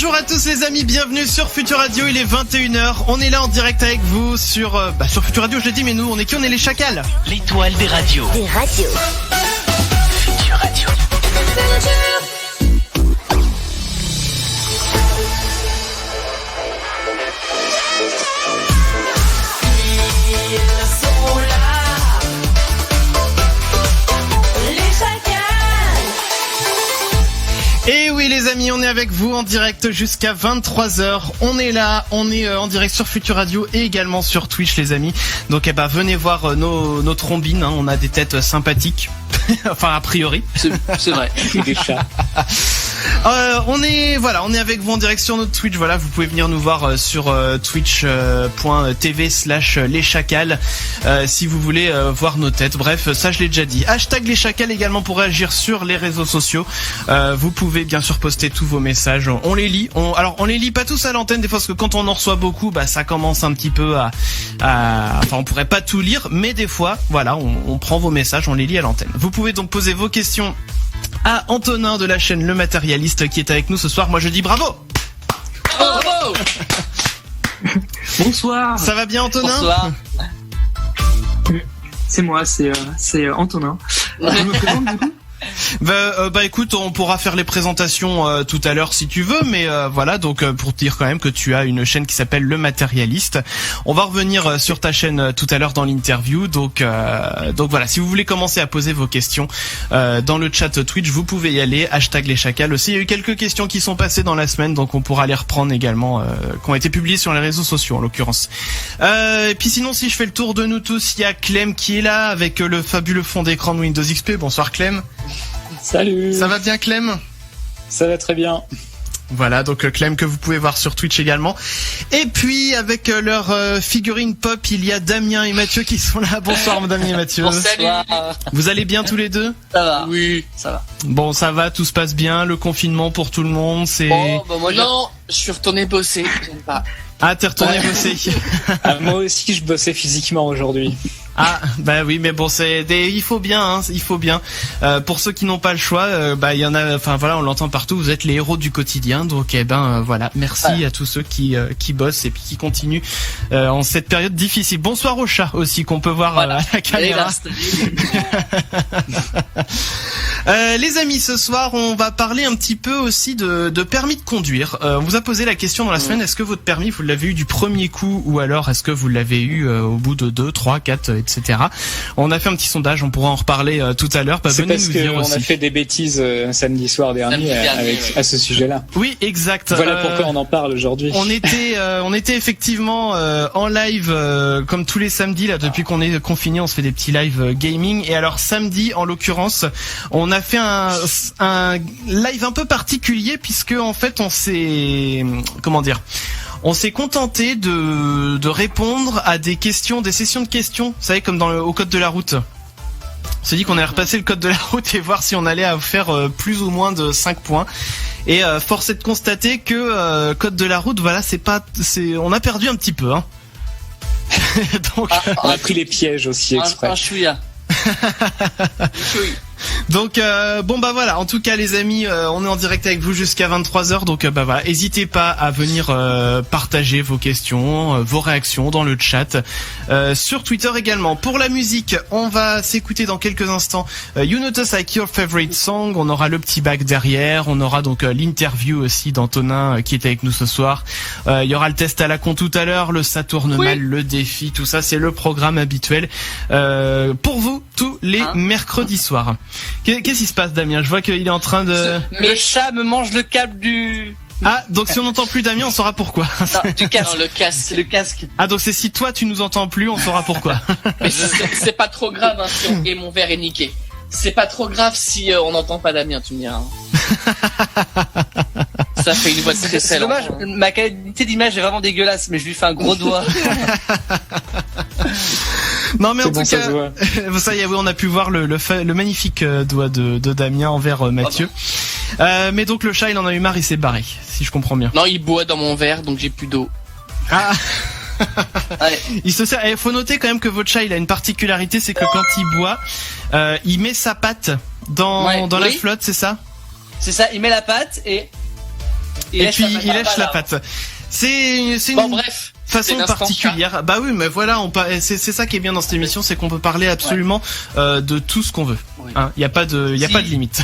Bonjour à tous les amis, bienvenue sur Futur Radio, il est 21h, on est là en direct avec vous sur Futur Radio, je l'ai dit, mais nous on est qui? On est les chacals. L'étoile des radios. Des radios. Futur Radio. Et oui les amis, on est avec vous en direct jusqu'à 23h. On est là, on est en direct sur Futur Radio et également sur Twitch les amis. Donc venez voir nos trombines, hein. On a des têtes sympathiques. Enfin a priori. C'est vrai. Des chats. On est avec vous en direct sur notre Twitch. Voilà, vous pouvez venir nous voir sur twitch.tv/leschacals si vous voulez voir nos têtes. Bref, ça je l'ai déjà dit. Hashtag les chacals également pour réagir sur les réseaux sociaux. Vous pouvez bien sûr poster tous vos messages. On les lit. On les lit pas tous à l'antenne des fois parce que quand on en reçoit beaucoup, ça commence un petit peu on pourrait pas tout lire, mais des fois, voilà, on prend vos messages, on les lit à l'antenne. Vous pouvez donc poser vos questions à Antonin de la chaîne Le Matérialiste qui est avec nous ce soir. Moi je dis bravo. Bravo. Bonsoir. Ça va bien Antonin? Bonsoir. C'est moi, c'est Antonin. Je me présente du coup. Écoute, on pourra faire les présentations tout à l'heure si tu veux, mais voilà, donc pour te dire quand même que tu as une chaîne qui s'appelle Le Matérialiste. On va revenir sur ta chaîne tout à l'heure dans l'interview, donc voilà, si vous voulez commencer à poser vos questions dans le chat Twitch, vous pouvez y aller, hashtag les chacals aussi. Il y a eu quelques questions qui sont passées dans la semaine, donc on pourra les reprendre également, qui ont été publiées sur les réseaux sociaux en l'occurrence. Et puis sinon, si je fais le tour de nous tous, il y a Clem qui est là avec le fabuleux fond d'écran de Windows XP. Bonsoir Clem. Salut. Ça va bien Clem? Ça va très bien. Voilà, donc Clem que vous pouvez voir sur Twitch également. Et puis avec leur figurine pop, il y a Damien et Mathieu qui sont là. Bonsoir Damien et Mathieu. Bonsoir. Vous allez bien tous les deux? Ça va. Oui, ça va. Bon, ça va, tout se passe bien. Le confinement pour tout le monde, c'est... Moi non, je suis retourné bosser. J'aime pas. Ah, t'es retourné bosser. Moi aussi, je bossais physiquement aujourd'hui. Ah, oui, mais bon, il faut bien, hein, il faut bien. Pour ceux qui n'ont pas le choix, il y en a, on l'entend partout, vous êtes les héros du quotidien, donc voilà, merci à tous ceux qui bossent et puis qui continuent en cette période difficile. Bonsoir au chat aussi qu'on peut voir à la caméra. Les amis, ce soir, on va parler un petit peu aussi de permis de conduire. On vous a posé la question dans la semaine, est-ce que votre permis, vous l'avez eu du premier coup ou alors est-ce que vous l'avez eu au bout de 2, 3, 4, etc. On a fait un petit sondage, on pourra en reparler tout à l'heure. C'est parce qu'on a fait des bêtises samedi soir dernier à ce sujet-là. Oui, exact. Voilà pourquoi on en parle aujourd'hui. On était effectivement en live comme tous les samedis là depuis qu'on est confiné, on se fait des petits live gaming. Et alors samedi, en l'occurrence, on a fait un live un peu particulier puisque en fait on s'est on s'est contenté de répondre à des questions, des sessions de questions, vous savez, comme au code de la route. On s'est dit qu'on allait repasser le code de la route et voir si on allait faire plus ou moins de 5 points. Et force est de constater que code de la route, voilà, on a perdu un petit peu, hein. Donc, on a pris les pièges aussi exprès. Un chouïa. Donc voilà, en tout cas les amis, on est en direct avec vous jusqu'à 23h, donc voilà, n'hésitez pas à venir partager vos questions, vos réactions dans le chat, sur Twitter également. Pour la musique, on va s'écouter dans quelques instants You Notice Like Your Favorite Song, on aura le petit bac derrière, on aura donc l'interview aussi d'Antonin qui est avec nous ce soir, il y aura le test à la con tout à l'heure, le ça tourne mal, le défi, tout ça c'est le programme habituel pour vous tous les mercredis soirs. Qu'est-ce qui se passe Damien? Je vois qu'il est en train de... Le chat me mange le câble du... Ah, donc si on n'entend plus Damien, on saura pourquoi. Non, du casque. Non, le casque. Ah, donc c'est si toi tu nous entends plus, on saura pourquoi. Mais c'est pas trop grave hein, et mon verre est niqué. C'est pas trop grave si on n'entend pas Damien, tu me diras. Hein. Ça fait une voix très C'est dommage, ma qualité d'image est vraiment dégueulasse, mais je lui fais un gros doigt. Non mais en tout cas, ça y est, oui, on a pu voir le magnifique doigt de Damien envers Mathieu. Mais donc le chat, il en a eu marre, il s'est barré, si je comprends bien. Non, il boit dans mon verre, donc j'ai plus d'eau. Ah. Ouais. Il se sert. Il faut noter quand même que votre chat, il a une particularité, c'est que quand il boit, il met sa patte dans la flotte, c'est ça? C'est ça, il met la patte et Et puis il lèche la patte. C'est une bref, façon particulière. Bah oui, mais voilà, c'est ça qui est bien dans cette émission, c'est qu'on peut parler absolument de tout ce qu'on veut. Oui. Hein, y a pas de limite.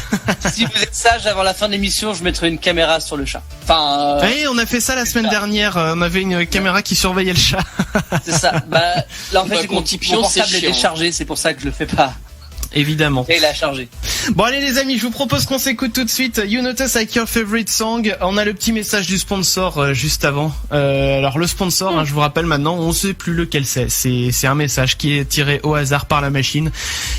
Si vous êtes sage, avant la fin de l'émission, je mettrai une caméra sur le chat. Enfin. Oui, on a fait ça la semaine dernière. On avait une caméra qui surveillait le chat. C'est ça. Bah là en fait, Mon portable est déchargé, c'est pour ça que je le fais pas. Évidemment. Et il a chargé. Bon allez les amis, je vous propose qu'on s'écoute tout de suite You Notice Like Your Favorite Song. On a le petit message du sponsor juste avant. Alors le sponsor, je vous rappelle maintenant, on sait plus lequel c'est. C'est un message qui est tiré au hasard par la machine.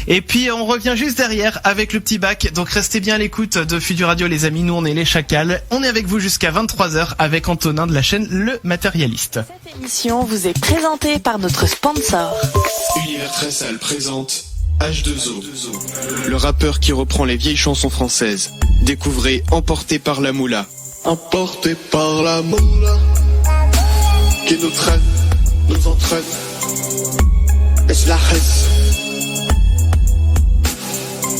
Et puis on revient juste derrière avec le petit bac. Donc restez bien à l'écoute de Futur Radio les amis. Nous on est les Chacals. On est avec vous jusqu'à 23h avec Antonin de la chaîne Le Matérialiste. Cette émission vous est présentée par notre sponsor. Univers très sale présente H2O, le rappeur qui reprend les vieilles chansons françaises. Découvrez Emporté par la moula. Emporté par la moula qui nous traîne, nous entraîne. Est-ce la reste?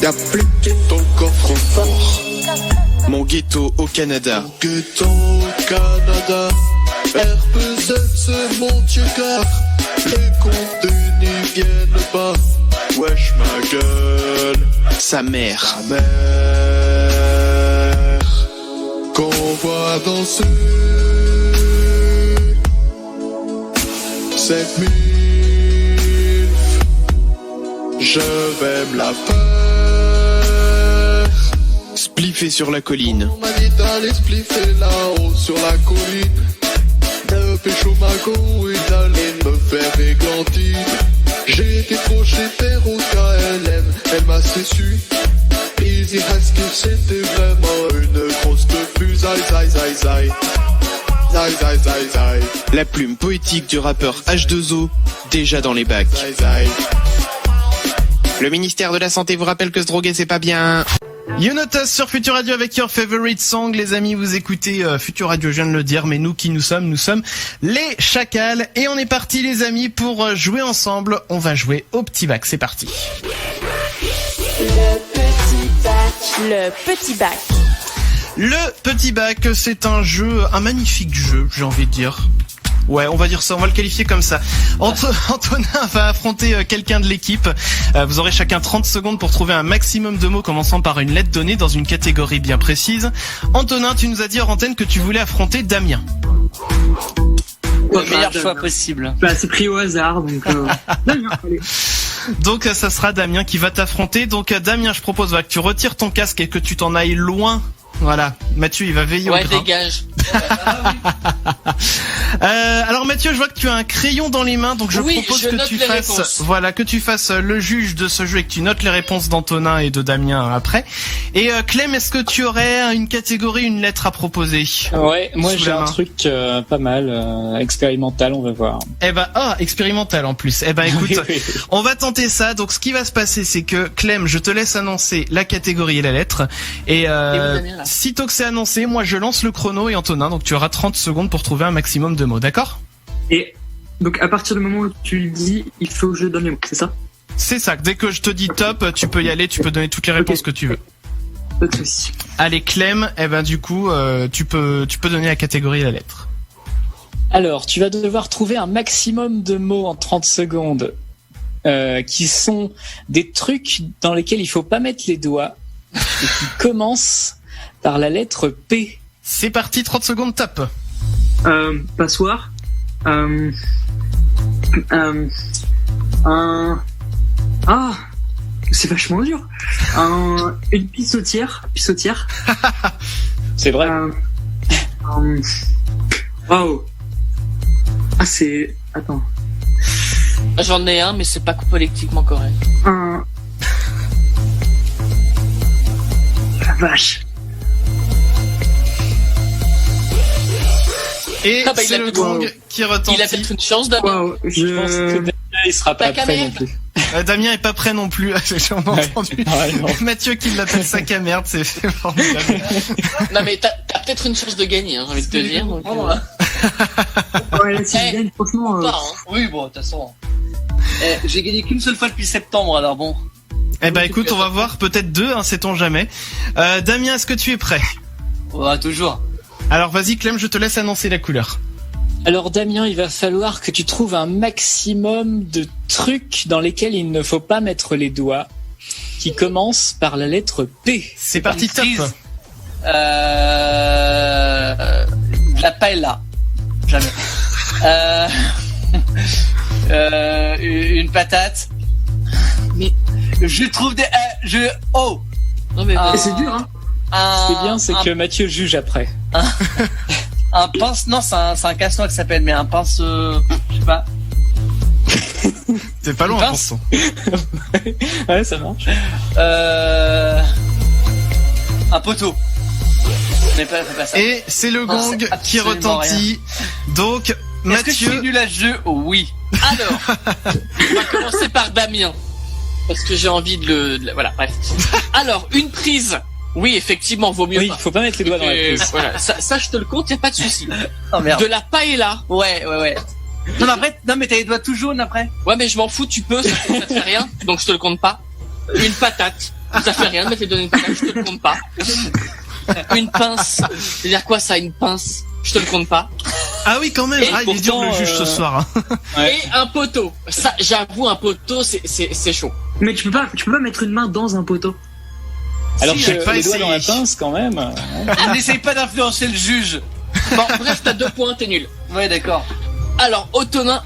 Y'a plus de dans le coffre fort. Mon ghetto au Canada. Mon ghetto au Canada. RPZ c'est mon tchèque. Les comptes n'y viennent pas. Wesh ma gueule, sa mère, qu'on voit danser. 7000, je vais me la faire. Spliffé sur la colline. On m'a dit d'aller spliffer là-haut sur la colline. De pécho ma go et d'aller me faire églantine. J'ai été trop chez Perrault KLM, elle m'a sécu. Easy Husky, c'était vraiment une grosse teuf. Zai zai zai zai. Zai zai zai zai. La plume poétique du rappeur H2O, déjà dans les bacs. Zai zai. Le ministère de la Santé vous rappelle que se droguer c'est pas bien. You Notice sur Futur Radio avec Your Favorite Song. Les amis, vous écoutez Futur Radio, je viens de le dire, mais nous qui nous sommes les Chacals. Et on est parti les amis pour jouer ensemble. On va jouer au petit bac, c'est parti. Le petit bac. Le petit bac, c'est un magnifique jeu, j'ai envie de dire. Ouais, on va dire ça, on va le qualifier comme ça. Antonin va affronter quelqu'un de l'équipe. Vous aurez chacun 30 secondes pour trouver un maximum de mots commençant par une lettre donnée dans une catégorie bien précise. Antonin, tu nous as dit hors antenne que tu voulais affronter Damien. Le meilleur choix possible. Bah, c'est pris au hasard, donc Damien, allez. Donc ça sera Damien qui va t'affronter. Donc Damien, je propose que tu retires ton casque et que tu t'en ailles loin. Voilà, Mathieu il va veiller au grain. Ouais, dégage. Alors Mathieu, je vois que tu as un crayon dans les mains, donc je propose que tu fasses le juge de ce jeu et que tu notes les réponses d'Antonin et de Damien après. Et Clem, est-ce que tu aurais une catégorie, une lettre à proposer? Ouais, moi j'ai un truc pas mal expérimental, on va voir. Expérimental en plus. Écoute, oui. On va tenter ça. Donc ce qui va se passer, c'est que Clem, je te laisse annoncer la catégorie et la lettre. Et sitôt que c'est annoncé, moi je lance le chrono et Antonin, donc tu auras 30 secondes pour trouver un maximum de mots, d'accord? Et donc à partir du moment où tu le dis, il faut que je donne les mots, c'est ça? C'est ça, dès que je te dis top, tu peux y aller, tu peux donner toutes les réponses que tu veux. Pas de soucis. Allez Clem, du coup, tu peux donner la catégorie et la lettre. Alors, tu vas devoir trouver un maximum de mots en 30 secondes qui sont des trucs dans lesquels il faut pas mettre les doigts et qui commencent par la lettre P. C'est parti, 30 secondes, top. Passoire. C'est vachement dur. Une pissotière. C'est vrai. Wow. Attends. J'en ai un, mais c'est pas politiquement correct. La vache. Et c'est le gong qui retentit. Il a peut-être une chance Damien. Wow, Je pense que Damien, il sera pas prêt non plus. Damien est pas prêt non plus, j'ai entendu. Mathieu qui l'appelle sac à merde, c'est formidable. Non mais t'as peut-être une chance de gagner, j'ai envie de te dire. Donc, ouais, si je gagne, franchement. Oui, bon, de toute façon. J'ai gagné qu'une seule fois depuis septembre, alors bon. Écoute, on va voir, peut-être deux, sait-on jamais. Damien, est-ce que tu es prêt? Ouais, toujours. Alors vas-y Clem, je te laisse annoncer la couleur. Alors Damien, il va falloir que tu trouves un maximum de trucs dans lesquels il ne faut pas mettre les doigts, qui commencent par la lettre P. C'est parti, top. La paella. Jamais. Une patate. Mais je trouve des. Oh. Non mais C'est dur, hein. Ce qui est bien, c'est que Mathieu juge après. Un pince. Non, c'est un casse-noix qui s'appelle, mais un pince. Je sais pas. T'es pas loin Pince. pourtant. Ouais, ça marche. Un poteau. Mais pas ça. Et c'est le Non, gong c'est qui absolument retentit. Donc Est-ce que je suis Mathieu, nul à ce jeu? Oh, oui. alors, on va commencer par Damien parce que j'ai envie voilà, bref. Alors, une prise. Oui, effectivement, vaut mieux Oui, pas. faut pas mettre les doigts dans la prise. Voilà, ça je te le compte, y a pas de souci. Oh merde. De la paella. Ouais. Non, mais après, t'as les doigts tout jaunes après. Ouais, mais je m'en fous, tu peux, ça te fait rien, donc je te le compte pas. Une patate, ça fait rien de me faire donner une patate, je te le compte pas. Une pince, c'est-à-dire quoi ça, une pince? Je te le compte pas. ah oui quand même, Et il est dur le pourtant, juge ce soir. Hein. Ouais. Et un poteau. Ça, j'avoue, un poteau, c'est chaud. Mais tu peux pas mettre une main dans un poteau. Alors Si, que j'ai pas les doigts dans la essayé. pince, quand même. N'essaye pas d'influencer le juge. Bon, bref, t'as 2 points, t'es nul. Ouais, d'accord. Alors, Antonin,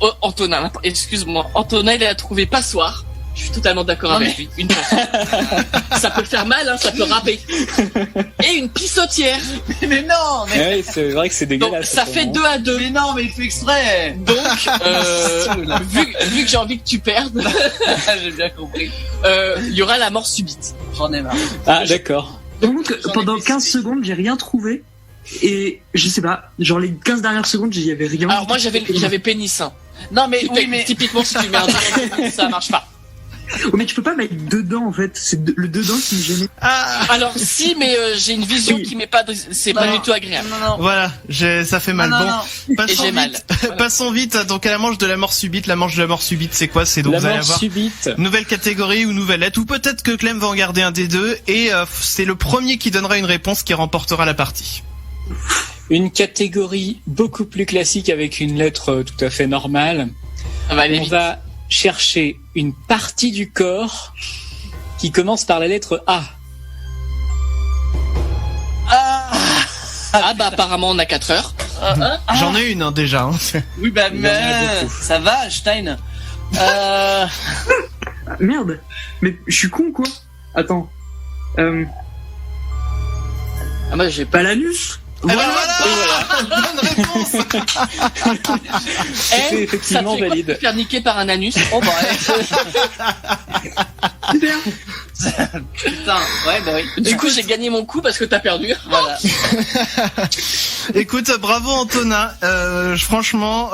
excuse-moi, Antonin, il a trouvé passoire. Je suis totalement d'accord Non, avec lui. Une passoire. Ça peut faire mal, hein, ça peut râper. Et une pissotière. Mais non, mais. Ouais, c'est vrai que c'est Donc, dégueulasse. ça fait 2-2. Mais non, mais il fait exprès. Donc, vu que j'ai envie que tu perdes, J'ai bien compris. il y aura la mort subite. J'en ai marre. Ah, d'accord. Par contre, J'en ai pendant décidé. 15 secondes, j'ai rien trouvé. Et je sais pas, genre les 15 dernières secondes, j'y avais rien. Alors moi, j'avais pénis. Hein. Non, mais oui, mais. Typiquement, si tu mets un doigt, ça marche pas. Oh, mais tu peux pas mettre dedans en fait, c'est le dedans qui me gênait. Ah Alors si, mais j'ai une vision Oui. qui m'est pas, c'est pas Non. du tout agréable. Non. voilà, ça fait mal. Non, Bon, non. Et passons j'ai mal. vite. Passons vite. Donc à la manche de la mort subite. La manche de la mort subite, c'est quoi? C'est donc La vous allez mort avoir subite. nouvelle catégorie ou nouvelle lettre, ou peut-être que Clem va en garder un des deux, et c'est le premier qui donnera une réponse qui remportera la partie. Une catégorie beaucoup plus classique avec une lettre tout à fait normale. Ça va aller On vite. va chercher une partie du corps qui commence par la lettre A. Ah bah apparemment on a 4 heures. J'en ai une hein, déjà. Hein. Oui, bah, Il y en a beaucoup. ça va, Stein. Ah, merde. Mais je suis con quoi. Attends. Ah moi j'ai pas. Bah l'anus. Alors Voilà. voilà, bonne réponse. C'est effectivement ça fait quoi valide. de se faire niquer par un anus. Oh, bah, Super. putain. Ouais, bah oui. Du coup j'ai gagné mon coup parce que t'as perdu. Voilà. Écoute, bravo Antonin. Franchement,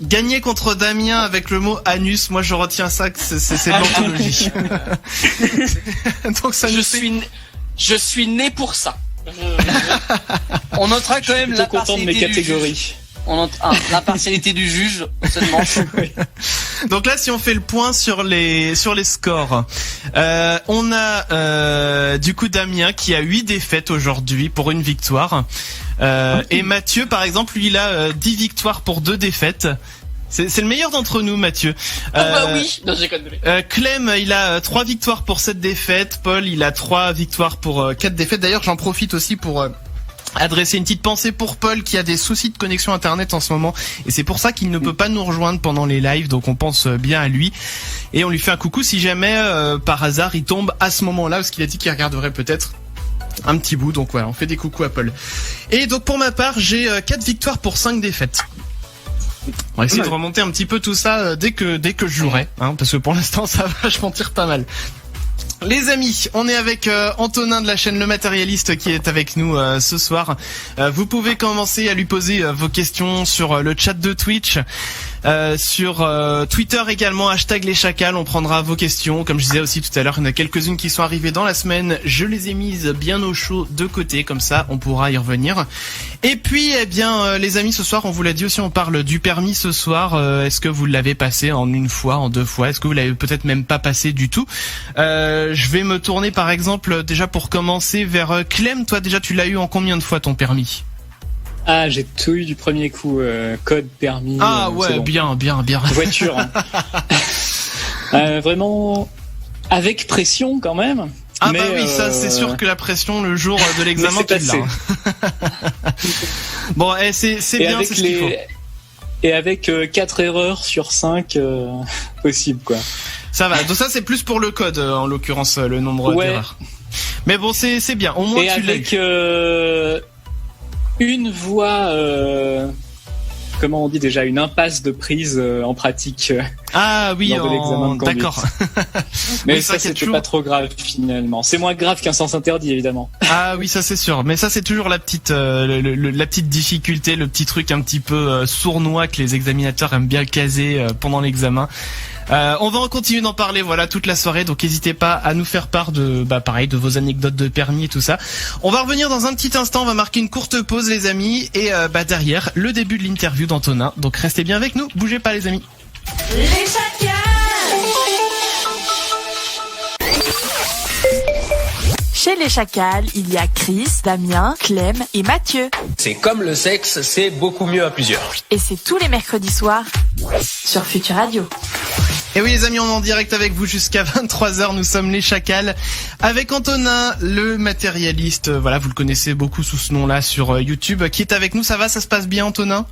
gagner contre Damien avec le mot anus, moi je retiens ça que c'est de l'anthologie. Donc ça nous fait... Je suis né pour ça. On notera quand même Je suis plutôt content de mes l'impartialité du juge. catégories. On note l'impartialité du juge seulement. Donc là, si on fait le point sur les scores, on a du coup Damien qui a 8 défaites aujourd'hui pour une victoire. Et Mathieu, par exemple, lui, il a 10 victoires pour 2 défaites. C'est le meilleur d'entre nous, Mathieu. Ah bah oui. Non, j'ai connu. Clem, il a 3 victoires pour 7 défaites. Paul, il a 3 victoires pour 4 défaites. D'ailleurs, j'en profite aussi pour adresser une petite pensée pour Paul qui a des soucis de connexion internet en ce moment. Et c'est pour ça qu'il ne peut pas nous rejoindre pendant les lives. Donc on pense bien à lui. Et on lui fait un coucou si jamais, par hasard, il tombe à ce moment-là. Parce qu'il a dit qu'il regarderait peut-être un petit bout. Donc voilà, on fait des coucous à Paul. Et donc pour ma part, j'ai 4 victoires pour 5 défaites. On va essayer de remonter un petit peu tout ça dès que je jouerai, hein, parce que pour l'instant ça va, je m'en tire pas mal. Les amis, on est avec Antonin de la chaîne Le Matérialiste qui est avec nous ce soir. Vous pouvez commencer à lui poser vos questions sur le chat de Twitch, sur Twitter également, hashtag les chacals, on prendra vos questions. Comme je disais aussi tout à l'heure, il y en a quelques-unes qui sont arrivées dans la semaine, je les ai mises bien au chaud de côté, comme ça on pourra y revenir. Et puis, eh bien, les amis, ce soir, on vous l'a dit aussi, on parle du permis ce soir. Est-ce que vous l'avez passé en une fois, en 2 fois? Est-ce que vous l'avez peut-être même pas passé du tout? Je vais me tourner, par exemple, déjà pour commencer vers Clem. Toi, déjà, tu l'as eu en combien de fois ton permis? Ah, j'ai tout eu du premier coup. Code, permis. Ah ouais, c'est bon. bien. Voiture. Vraiment avec pression quand même. Ah mais, bah oui, ça c'est sûr que la pression le jour de l'examen tu l'as. Bon, c'est bien, c'est ce qu'il faut. Et avec 4 erreurs sur 5 possibles, quoi. Ça va. Donc ça c'est plus pour le code en l'occurrence le nombre d'erreurs. Mais bon, c'est bien. Au moins et tu l'as avec eu. une voie, comment on dit déjà, une impasse de prise en pratique. Ah oui, lors de l'examen de conduite. d'accord. Mais oui, ça c'était toujours pas trop grave finalement. C'est moins grave qu'un sens interdit évidemment. Ah oui, ça c'est sûr. Mais ça c'est toujours la petite, la petite difficulté, le petit truc un petit peu sournois que les examinateurs aiment bien caser pendant l'examen. On va continuer d'en parler, voilà, toute la soirée. Donc n'hésitez pas à nous faire part de, pareil, de vos anecdotes de permis et tout ça. On va revenir dans un petit instant. On va marquer une courte pause, les amis, et derrière le début de l'interview d'Antonin. Donc restez bien avec nous. Bougez pas, les amis. Les chacals. Chez les chacals, il y a Chris, Damien, Clem et Mathieu. C'est comme le sexe, c'est beaucoup mieux à plusieurs. Et c'est tous les mercredis soirs sur Futur Radio. Et oui les amis, on est en direct avec vous jusqu'à 23h, nous sommes les Chacals avec Antonin, le matérialiste, voilà, vous le connaissez beaucoup sous ce nom-là sur YouTube, qui est avec nous. Ça va, ça se passe bien Antonin ?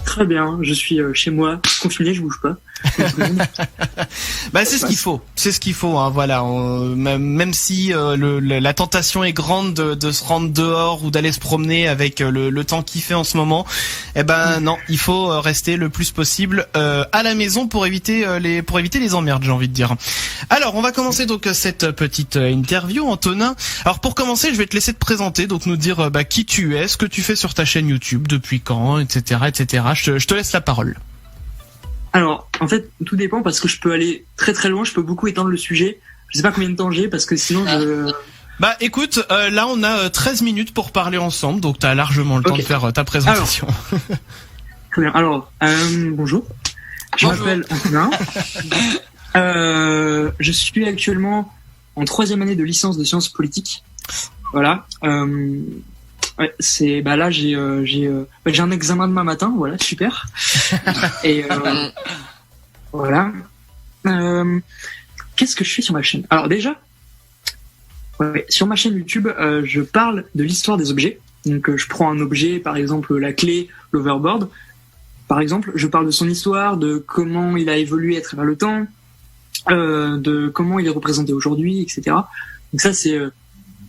Très bien, je suis chez moi, confiné, je bouge pas. Bah c'est ce qu'il faut, hein, voilà. Même si la tentation est grande de se rendre dehors ou d'aller se promener avec le temps qu'il fait en ce moment, eh ben non, il faut rester le plus possible à la maison pour éviter les emmerdes, j'ai envie de dire. Alors on va commencer donc cette petite interview, Antonin. Alors pour commencer, je vais te laisser te présenter, donc nous dire qui tu es, ce que tu fais sur ta chaîne YouTube, depuis quand, etc., etc. Je te laisse la parole. Alors, en fait, tout dépend parce que je peux aller très très loin, je peux beaucoup étendre le sujet. Je sais pas combien de temps j'ai parce que sinon je... Bah écoute, là on a 13 minutes pour parler ensemble, donc t'as largement le temps de faire ta présentation. Alors, très bien. Alors, bonjour. Je m'appelle Antonin. Je suis actuellement en 3e année de licence de sciences politiques. Voilà. Ouais, c'est là j'ai un examen demain matin, voilà, super. Et voilà. Qu'est-ce que je fais sur ma chaîne ? Alors déjà, sur ma chaîne YouTube, je parle de l'histoire des objets. Donc je prends un objet, par exemple la clé, l'overboard. Par exemple, je parle de son histoire, de comment il a évolué à travers le temps, de comment il est représenté aujourd'hui, etc. Donc ça c'est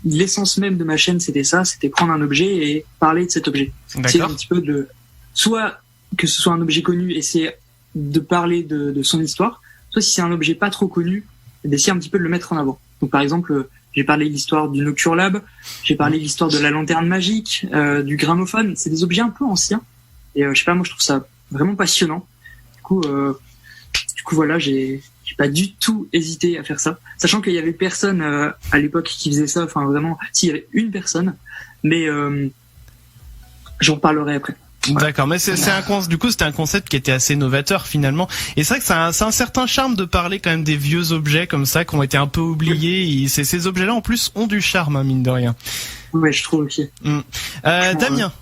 l'essence même de ma chaîne, c'était prendre un objet et parler de cet objet. C'est un petit peu soit que ce soit un objet connu, essayer de parler de son histoire, soit si c'est un objet pas trop connu, d'essayer un petit peu de le mettre en avant. Donc par exemple, j'ai parlé de l'histoire du Nocturne Lab, j'ai parlé de l'histoire de la lanterne magique, du gramophone. C'est des objets un peu anciens et je sais pas, moi je trouve ça vraiment passionnant. Du coup voilà, j'ai pas du tout hésité à faire ça, sachant qu'il y avait personne à l'époque qui faisait ça. Enfin vraiment, s'il y avait une personne, mais j'en parlerai après. Voilà. D'accord, mais c'était un concept qui était assez novateur finalement. Et c'est vrai que c'est un certain charme de parler quand même des vieux objets comme ça qui ont été un peu oubliés. Et ces objets-là en plus ont du charme, hein, mine de rien. Ouais, je trouve aussi. Damien.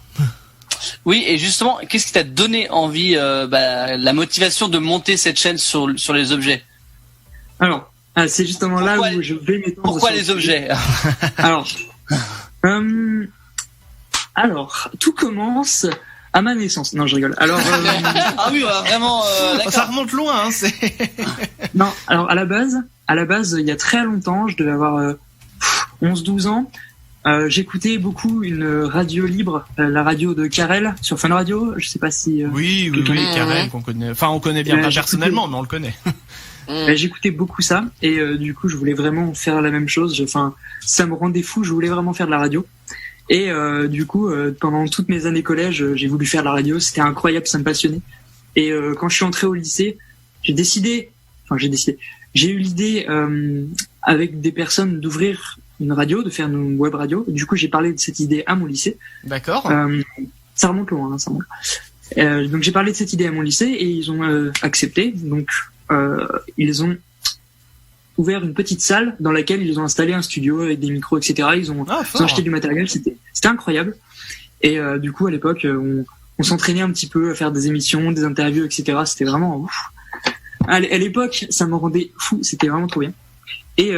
Oui, et justement, qu'est-ce qui t'a donné envie, la motivation de monter cette chaîne sur les objets ? Alors, c'est justement là où je vais m'étendre. Pourquoi les objets ? Alors, tout commence à ma naissance. Non, je rigole. Alors, ah oui, vraiment. Ça remonte loin, hein. Non, alors à la base, il y a très longtemps, je devais avoir 11-12 ans. J'écoutais beaucoup une radio libre, la radio de Karel sur Fun Radio. Je sais pas si. Oui, Karel qu'on connaît. Enfin, on connaît bien, pas personnellement, mais on le connaît. J'écoutais beaucoup ça et du coup, je voulais vraiment faire la même chose. Ça me rendait fou. Je voulais vraiment faire de la radio. Et du coup, pendant toutes mes années collège, j'ai voulu faire de la radio. C'était incroyable, ça me passionnait. Et quand je suis entré au lycée, j'ai eu l'idée avec des personnes d'ouvrir une radio, de faire une web radio. Du coup, j'ai parlé de cette idée à mon lycée. D'accord. Ça remonte loin, hein, ça remonte. Donc j'ai parlé de cette idée à mon lycée et ils ont accepté. Donc ils ont ouvert une petite salle dans laquelle ils ont installé un studio avec des micros, etc. Ils ont acheté du matériel, c'était incroyable. Et du coup, à l'époque, on s'entraînait un petit peu à faire des émissions, des interviews, etc. C'était vraiment ouf. À l'époque, ça me rendait fou. C'était vraiment trop bien. Et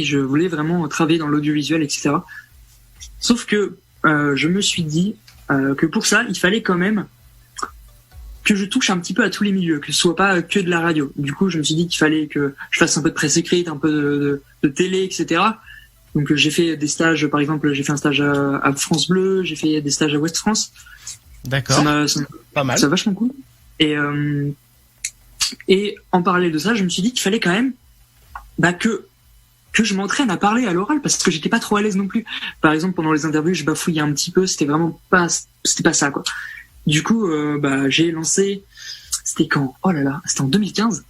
je voulais vraiment travailler dans l'audiovisuel, etc. Sauf que je me suis dit que pour ça, il fallait quand même que je touche un petit peu à tous les milieux, que ce soit pas que de la radio. Du coup, je me suis dit qu'il fallait que je fasse un peu de presse écrite, un peu de télé, etc. Donc j'ai fait des stages, par exemple, j'ai fait un stage à France Bleu, j'ai fait des stages à Ouest France. D'accord. Pas mal. C'est vachement cool. Et en parallèle de ça, je me suis dit qu'il fallait quand même que je m'entraîne à parler à l'oral, parce que j'étais pas trop à l'aise non plus. Par exemple, pendant les interviews, je bafouillais un petit peu, c'était pas ça, quoi. Du coup, j'ai lancé, c'était quand? Oh là là, c'était en 2015.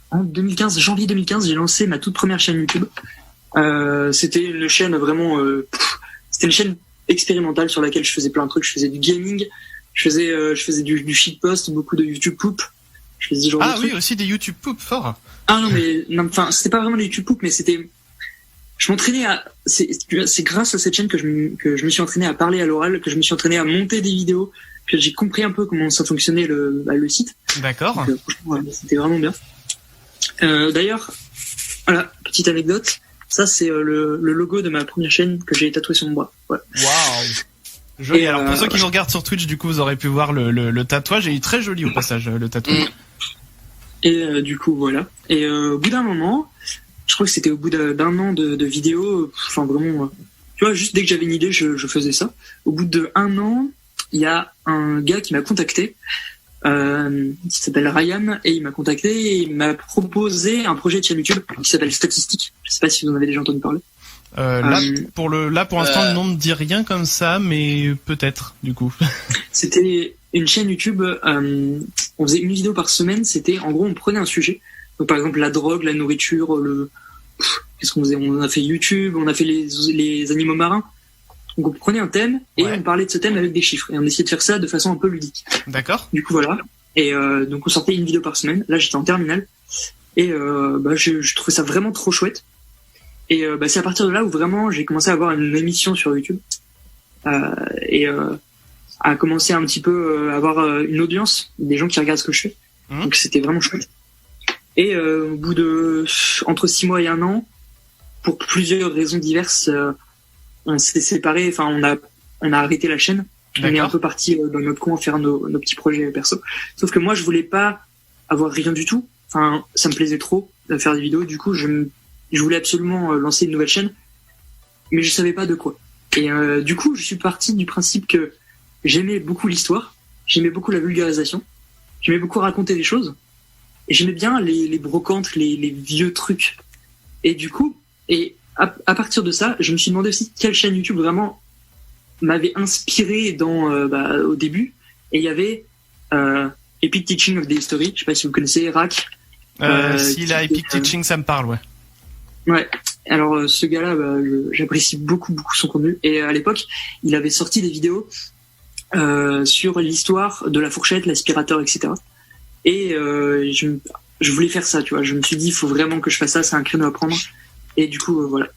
En 2015, janvier 2015, j'ai lancé ma toute première chaîne YouTube. C'était une chaîne vraiment, c'était une chaîne expérimentale sur laquelle je faisais plein de trucs. Je faisais du gaming, je faisais du shitpost, beaucoup de YouTube poop. Je faisais ce genre de trucs. Oui, aussi des YouTube poop, fort. Ah non, enfin, c'était pas vraiment des YouTube poop, mais c'était, je m'entraînais c'est grâce à cette chaîne que je me suis entraîné à parler à l'oral, que je me suis entraîné à monter des vidéos, que j'ai compris un peu comment ça fonctionnait le site. D'accord. Donc, franchement, c'était vraiment bien. D'ailleurs, voilà, petite anecdote. Ça, c'est le logo de ma première chaîne que j'ai tatoué sur mon bras. Voilà. Waouh. Joli. Alors pour ceux qui nous regardent sur Twitch, du coup, vous aurez pu voir le tatouage. Il est très joli au passage, le tatouage. Et du coup, voilà. Et au bout d'un moment, je crois que c'était au bout d'un an de vidéos. Enfin, vraiment, tu vois, juste dès que j'avais une idée, je faisais ça. Au bout d'1 an, il y a un gars qui m'a contacté, qui s'appelle Ryan, et il m'a contacté et il m'a proposé un projet de chaîne YouTube qui s'appelle Statistique. Je sais pas si vous en avez déjà entendu parler. Pour l'instant, le nom ne dit rien comme ça, mais peut-être, du coup. C'était une chaîne YouTube, on faisait une vidéo par semaine, c'était, en gros, on prenait un sujet. Donc, par exemple, la drogue, la nourriture, qu'est-ce qu'on faisait? On a fait YouTube, on a fait les animaux marins. Donc on prenait un thème et on parlait de ce thème avec des chiffres. Et on essayait de faire ça de façon un peu ludique. D'accord. Du coup, voilà. Et donc on sortait une vidéo par semaine. Là, j'étais en terminale. Et je trouvais ça vraiment trop chouette. Et c'est à partir de là où vraiment j'ai commencé à avoir une émission sur YouTube. À commencer un petit peu à avoir une audience, des gens qui regardent ce que je fais. Donc c'était vraiment chouette. Et au bout de entre 6 mois et 1 an, pour plusieurs raisons diverses, on s'est séparés. Enfin, on a arrêté la chaîne. On est un peu parti dans notre coin faire nos petits projets perso. Sauf que moi, je voulais pas avoir rien du tout. Enfin, ça me plaisait trop de faire des vidéos. Du coup, je voulais absolument lancer une nouvelle chaîne, mais je savais pas de quoi. Et du coup, je suis parti du principe que j'aimais beaucoup l'histoire, j'aimais beaucoup la vulgarisation, j'aimais beaucoup raconter des choses, et j'aimais bien les brocantes, les vieux trucs. Et du coup, à partir de ça, je me suis demandé aussi quelle chaîne YouTube vraiment m'avait inspiré au début. Et il y y avait Epic Teaching of the History, je sais pas si vous connaissez, Rack. Si la Epic Teaching, ça me parle, ouais. Ouais. Alors ce gars-là, j'apprécie beaucoup son contenu. Et à l'époque, il avait sorti des vidéos sur l'histoire de la fourchette, l'aspirateur, etc. Et je voulais faire ça, tu vois. Je me suis dit, il faut vraiment que je fasse ça, c'est un créneau à prendre. Et du coup, voilà.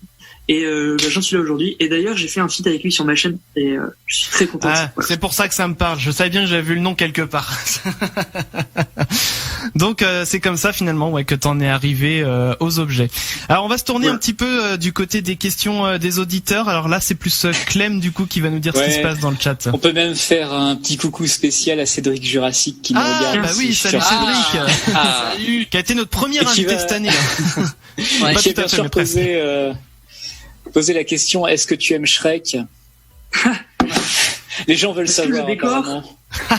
Et j'en suis là aujourd'hui. Et d'ailleurs, j'ai fait un feat avec lui sur ma chaîne. Et je suis très content. Ah, voilà. C'est pour ça que ça me parle. Je savais bien que j'avais vu le nom quelque part. Donc c'est comme ça finalement que t'en es arrivé aux objets. Alors on va se tourner un petit peu du côté des questions des auditeurs. Alors là c'est plus Clem du coup qui va nous dire ce qui se passe dans le chat. On peut même faire un petit coucou spécial à Cédric Jurassic qui nous regarde. Ah bah oui, salut Cédric. Salut. Qui a été notre premier invité cette année. Qui va sûr poser la question, est-ce que tu aimes Shrek? Les gens veulent savoir. Le décor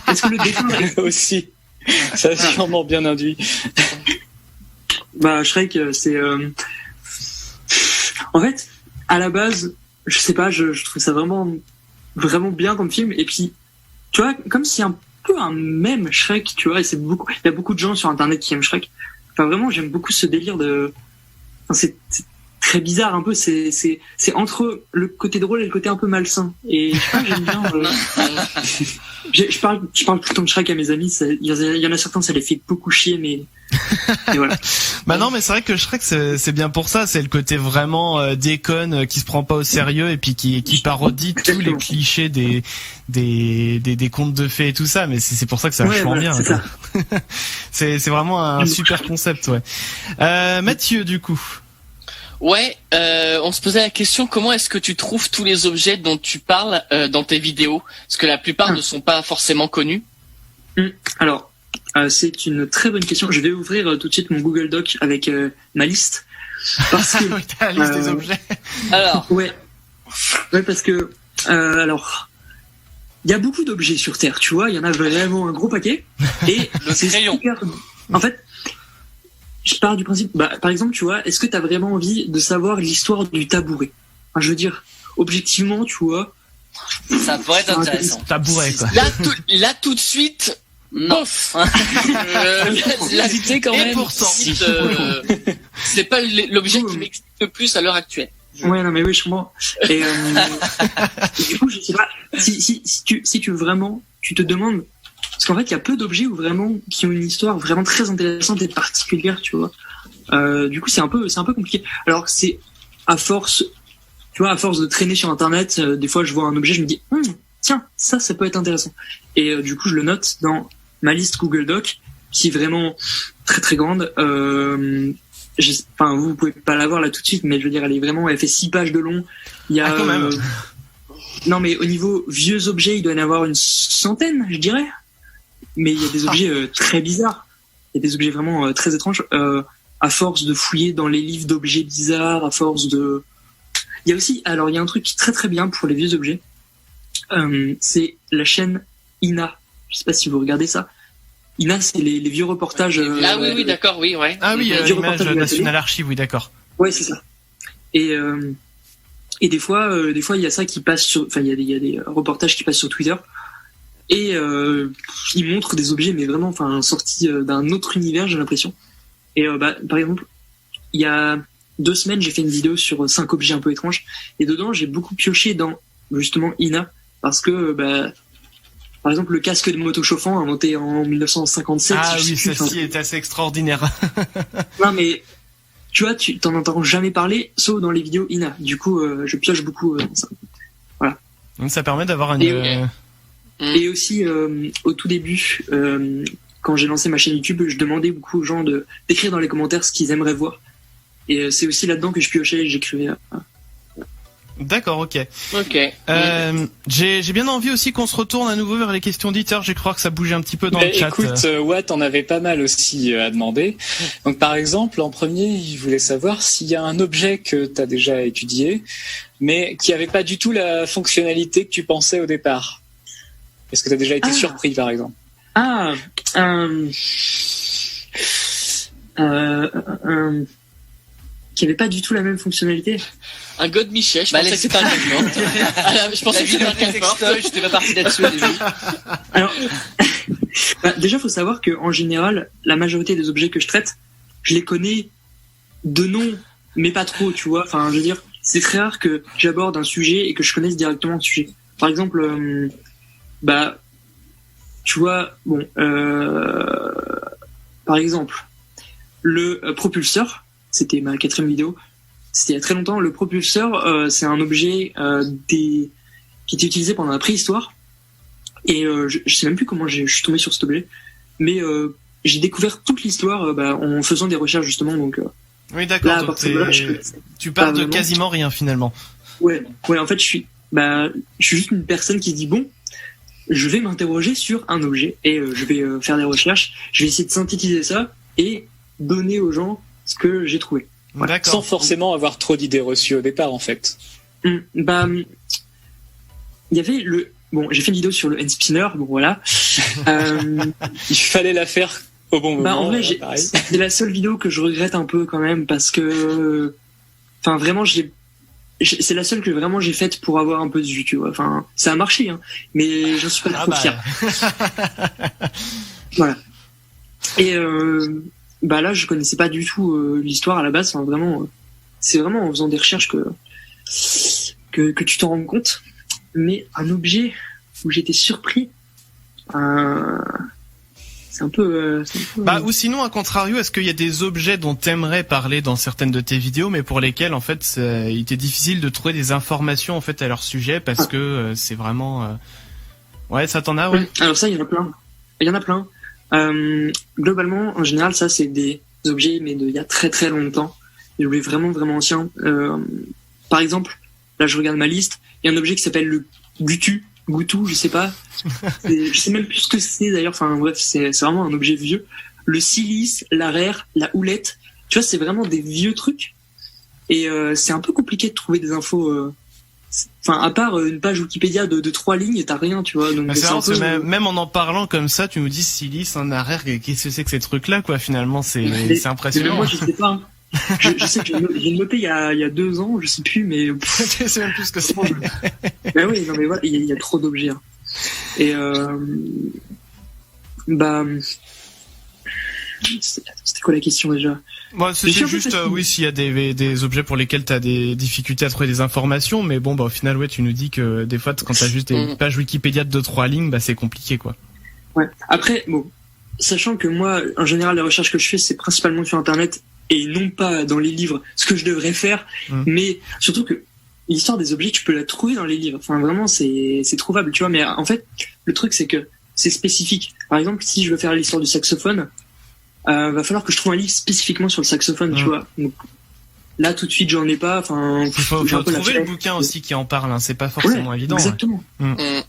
Est-ce que le décor aussi? Ça a sûrement bien induit. Shrek, c'est... En fait, à la base, je sais pas, je trouve ça vraiment bien comme film. Et puis, tu vois, comme si un peu un mème Shrek, tu vois, et il y a beaucoup de gens sur Internet qui aiment Shrek. Enfin, vraiment, j'aime beaucoup ce délire de... Enfin, très bizarre un peu. C'est entre le côté drôle et le côté un peu malsain. Et je sais pas, j'aime bien. Je parle tout le temps de Shrek à mes amis. Il y en a certains, ça les fait beaucoup chier, mais et voilà. Bah non, mais c'est vrai que Shrek c'est bien pour ça. C'est le côté vraiment déconne, qui se prend pas au sérieux et puis qui parodie tous les clichés des contes de fées et tout ça. Mais c'est pour ça que ça vachement bien. C'est ça. c'est vraiment un super concept, ouais. Mathieu, du coup. Ouais, on se posait la question, comment est-ce que tu trouves tous les objets dont tu parles dans tes vidéos? Parce que la plupart ne sont pas forcément connus. Alors, c'est une très bonne question. Je vais ouvrir tout de suite mon Google Doc avec ma liste. Parce que, oui, t'as la liste des objets. Alors. Ouais, parce que, alors, il y a beaucoup d'objets sur Terre, tu vois, il y en a vraiment un gros paquet. Et le crayon. En fait, je pars du principe, par exemple, tu vois, est-ce que t'as vraiment envie de savoir l'histoire du tabouret? Enfin, je veux dire, objectivement, tu vois. Ça pourrait être intéressant. Tabouret, quoi. Là, tout de suite, bof. Hésiter quand même. Et pourtant. C'est pas l'objet qui m'excite le plus à l'heure actuelle. Ouais, non, mais oui, je comprends. Et du coup, je sais pas, si tu vraiment, tu te demandes, parce qu'en fait, il y a peu d'objets qui ont une histoire vraiment très intéressante et particulière, tu vois. Du coup, c'est un peu compliqué. Alors que c'est à force de traîner sur Internet, des fois, je vois un objet, je me dis, tiens, ça peut être intéressant. Et du coup, je le note dans ma liste Google Doc, qui est vraiment très très grande. Enfin, vous pouvez pas la voir là tout de suite, mais je veux dire, elle fait 6 pages de long. Il y a, quand même. Non, mais au niveau vieux objets, il doit y en avoir une centaine, je dirais. Mais il y a des objets très bizarres. Il y a des objets vraiment très étranges. À force de fouiller dans les livres d'objets bizarres, à force de... Il y a un truc qui est très très bien pour les vieux objets. C'est la chaîne Ina. Je sais pas si vous regardez ça. Ina, c'est les vieux reportages. Oui, d'accord, oui, ouais. Ah oui, l'image National Archive, oui, d'accord. Ouais, c'est ça. Et des fois, il y a ça qui passe sur, enfin, il y a des reportages qui passent sur Twitter. Et ils montrent des objets, mais vraiment, enfin, sortis d'un autre univers, j'ai l'impression. Et par exemple, il y a 2 semaines, j'ai fait une vidéo sur 5 objets un peu étranges. Et dedans, j'ai beaucoup pioché dans justement Ina, parce que par exemple, le casque de moto chauffant inventé en 1957. Ah oui, ceci est assez extraordinaire. Non, mais tu vois, tu t'en entends jamais parler, sauf dans les vidéos Ina. Du coup, je pioche beaucoup dans ça. Voilà. Donc ça permet d'avoir une... Et aussi, au tout début, quand j'ai lancé ma chaîne YouTube, je demandais beaucoup aux gens d'écrire dans les commentaires ce qu'ils aimeraient voir. Et c'est aussi là-dedans que je piochais, j'écrivais... D'accord, ok. Ok. J'ai bien envie aussi qu'on se retourne à nouveau vers les questions auditeurs. J'ai cru que ça bougeait un petit peu dans le chat. Écoute, Watt en avait pas mal aussi à demander. Donc par exemple, en premier, il voulait savoir s'il y a un objet que tu as déjà étudié, mais qui avait pas du tout la fonctionnalité que tu pensais au départ. Est-ce que tu as déjà été surpris, par exemple? Qui avait pas du tout la même fonctionnalité. Un God Michel, je pensais que c'était un God. Je pensais que c'était un God. Je t'ai pas parti là-dessus au début. Alors, déjà, faut savoir que en général, la majorité des objets que je traite, je les connais de nom, mais pas trop, tu vois. Enfin, je veux dire, c'est très rare que j'aborde un sujet et que je connaisse directement le sujet. Par exemple, tu vois, bon, par exemple, le propulseur, c'était ma 4e vidéo, c'était il y a très longtemps. Le propulseur, c'est un objet qui était utilisé pendant la préhistoire. Et je sais même plus comment je suis tombé sur cet objet, mais j'ai découvert toute l'histoire en faisant des recherches justement. Donc, oui, d'accord. Donc tu pars de quasiment rien finalement. Ouais. En fait, je suis juste une personne qui se dit bon, je vais m'interroger sur un objet et je vais faire des recherches. Je vais essayer de synthétiser ça et donner aux gens ce que j'ai trouvé. Voilà. Sans forcément avoir trop d'idées reçues au départ, en fait. Il y avait j'ai fait une vidéo sur le hand spinner, bon voilà. Il fallait la faire au bon moment. En vrai, c'est la seule vidéo que je regrette un peu quand même parce que, enfin vraiment, c'est la seule que vraiment j'ai faite pour avoir un peu de vue, tu vois. Enfin, ça a marché, hein, mais j'en suis pas trop fier. Voilà. Et là, je connaissais pas du tout l'histoire à la base. Enfin, vraiment, c'est vraiment en faisant des recherches que tu t'en rends compte. Mais un objet où j'étais surpris, c'est un peu... Bah, ou sinon, à contrario, est-ce qu'il y a des objets dont t'aimerais parler dans certaines de tes vidéos, mais pour lesquels, en fait, il était difficile de trouver des informations, en fait, à leur sujet, parce que c'est vraiment... Ouais, ça t'en a, ouais. Alors ça, il y en a plein. Il y en a plein. Globalement, en général, ça, c'est des objets, mais il y a très très longtemps. Des objets vraiment vraiment anciens. Par exemple, là, je regarde ma liste. Il y a un objet qui s'appelle le Goutou, je sais pas. Je sais même plus ce que c'est d'ailleurs. Enfin bref, c'est vraiment un objet vieux. Le silice, l'arère, la houlette. Tu vois, c'est vraiment des vieux trucs. Et c'est un peu compliqué de trouver des infos. Enfin, à part une page Wikipédia de 3 lignes, t'as rien, tu vois. Donc c'est un peu... même en parlant comme ça, tu nous dis silice, un arrière, qu'est-ce que c'est que ces trucs-là, quoi. Finalement, c'est impressionnant. Moi, je sais pas. Je sais que j'ai noté il y a 2 ans, je sais plus, mais je sais même plus ce que c'est. Ben oui, non mais voilà, il y a trop d'objets. Hein. Et c'était quoi la question déjà? Moi, c'est juste, oui, s'il y a des objets pour lesquels t'as des difficultés à trouver des informations, mais bon, bah, au final, ouais, tu nous dis que des fois, quand t'as juste des pages Wikipédia de 2-3 lignes, bah, c'est compliqué, quoi. Ouais. Après, bon, sachant que moi, en général, les recherches que je fais, c'est principalement sur Internet et non pas dans les livres, ce que je devrais faire, mais surtout que l'histoire des objets, tu peux la trouver dans les livres. Enfin, vraiment, c'est trouvable, tu vois, mais en fait, le truc, c'est que c'est spécifique. Par exemple, si je veux faire l'histoire du saxophone, va falloir que je trouve un livre spécifiquement sur le saxophone, tu vois. Donc, là, tout de suite, j'en ai pas. Enfin, il faut trouver le bouquin aussi qui en parle. Hein. C'est pas forcément évident. Exactement. Ouais.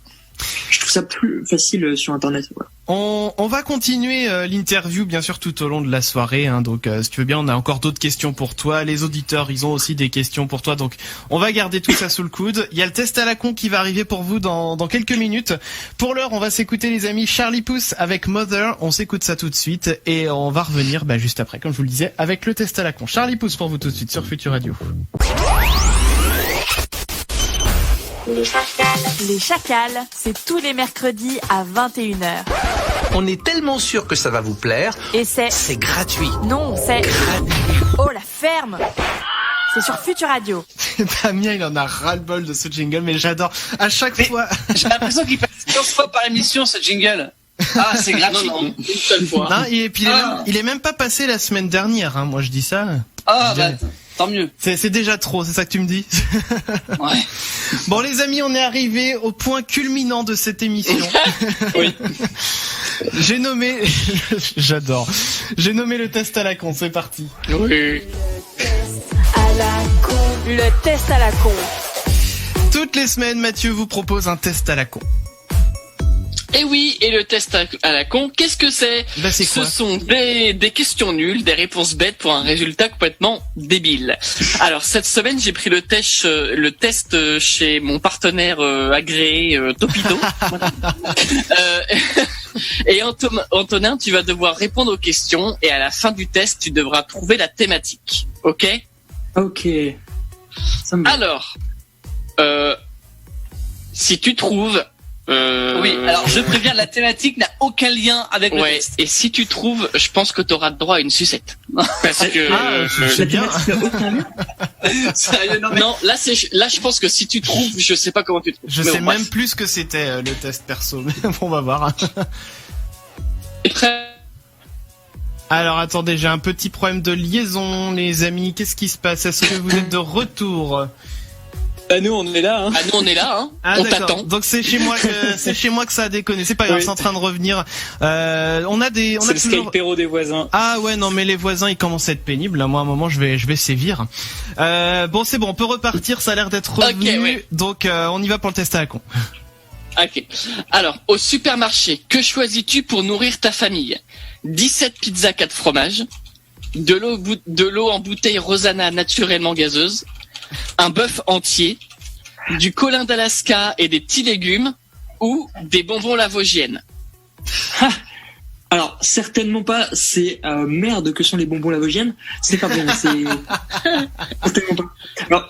Je trouve ça plus facile sur Internet. Voilà. On va continuer l'interview bien sûr tout au long de la soirée. Hein, donc, si tu veux bien, on a encore d'autres questions pour toi. Les auditeurs, ils ont aussi des questions pour toi. Donc, on va garder tout ça sous le coude. Il y a le test à la con qui va arriver pour vous dans quelques minutes. Pour l'heure, on va s'écouter les amis Charlie Puth avec Mother. On s'écoute ça tout de suite et on va revenir juste après, comme je vous le disais, avec le test à la con. Charlie Puth pour vous tout de suite sur Futur Radio. Les Chacals, c'est tous les mercredis à 21h. On est tellement sûr que ça va vous plaire. Et c'est gratuit. Non, c'est gratuit. Oh la ferme. C'est sur Futur Radio. Damien, il en a ras-le-bol de ce jingle, mais j'adore. À chaque fois. J'ai l'impression qu'il passe 15 fois par émission ce jingle. Ah, c'est gratuit. Non, une seule fois. Non, et puis il est même pas passé la semaine dernière, hein. Moi, je dis ça. Ah, bah, tant mieux. C'est déjà trop, c'est ça que tu me dis? Ouais. Bon, les amis, on est arrivé au point culminant de cette émission. Oui. J'ai nommé, j'adore. J'ai nommé le test à la con, c'est parti. Oui. À la con. Le test à la con. Toutes les semaines, Mathieu vous propose un test à la con. Et oui, et le test à la con, qu'est-ce que c'est? C'est quoi? Ce sont des questions nulles, des réponses bêtes pour un résultat complètement débile. Alors cette semaine, j'ai pris le test chez mon partenaire agréé Topito. Et Antonin, tu vas devoir répondre aux questions et à la fin du test, tu devras trouver la thématique. Ok? Ok. Alors, si tu trouves oui, alors je préviens, la thématique n'a aucun lien avec le test. Et si tu trouves, je pense que tu auras droit à une sucette. Parce que c'est bien. Sérieux, non, là je pense que si tu trouves, je sais pas comment tu trouves. Je sais même plus ce que c'était le test perso, mais on va voir. Prêt? Alors attendez, j'ai un petit problème de liaison, les amis. Qu'est-ce qui se passe? Est-ce que vous êtes de retour? Bah nous on est là. Hein. Ah nous on est là. Hein. Ah, on d'accord. t'attend. Donc c'est chez moi que ça a déconné. C'est pas grave, Oui. c'est en train de revenir. On a C'est le toujours... Skypero des voisins. Ah ouais, non mais les voisins ils commencent à être pénibles. Là, moi à un moment je vais sévir. Bon c'est bon, on peut repartir. Ça a l'air d'être revenu. Okay, ouais. Donc on y va pour le test à la con. Ok. Alors au supermarché, que choisis-tu pour nourrir ta famille? 17 pizzas 4 fromages, de l'eau en bouteille Rosanna naturellement gazeuse, un bœuf entier, du colin d'Alaska et des petits légumes, ou des bonbons Lavoisiennes. Alors, certainement pas ces merde que sont les bonbons Lavoisiennes. C'est pas bon, c'est... certainement pas. Alors,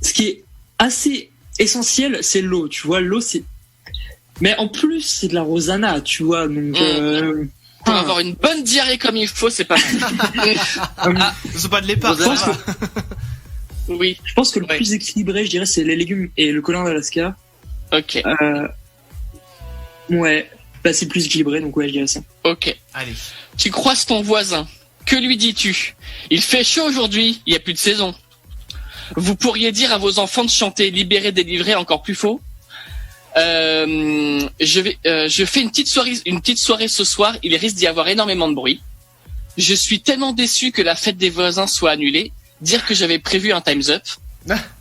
ce qui est assez essentiel, c'est l'eau, tu vois. L'eau, c'est... Mais en plus, c'est de la Rosanna, tu vois, donc... Pour avoir une bonne diarrhée comme il faut, c'est pas mal. C'est pas de l'épargne. Oui. Je pense que le Ouais. plus équilibré, je dirais, c'est les légumes et le colin d'Alaska. Ok. Ouais, bah c'est le plus équilibré, donc ouais, je dirais ça. Ok. Allez. Tu croises ton voisin. Que lui dis-tu? Il fait chaud aujourd'hui, il n'y a plus de saison. Vous pourriez dire à vos enfants de chanter Libéré, délivré, encore plus faux. Je fais une petite soirée ce soir, il risque d'y avoir énormément de bruit. Je suis tellement déçu que la fête des voisins soit annulée. Dire que j'avais prévu un Time's Up.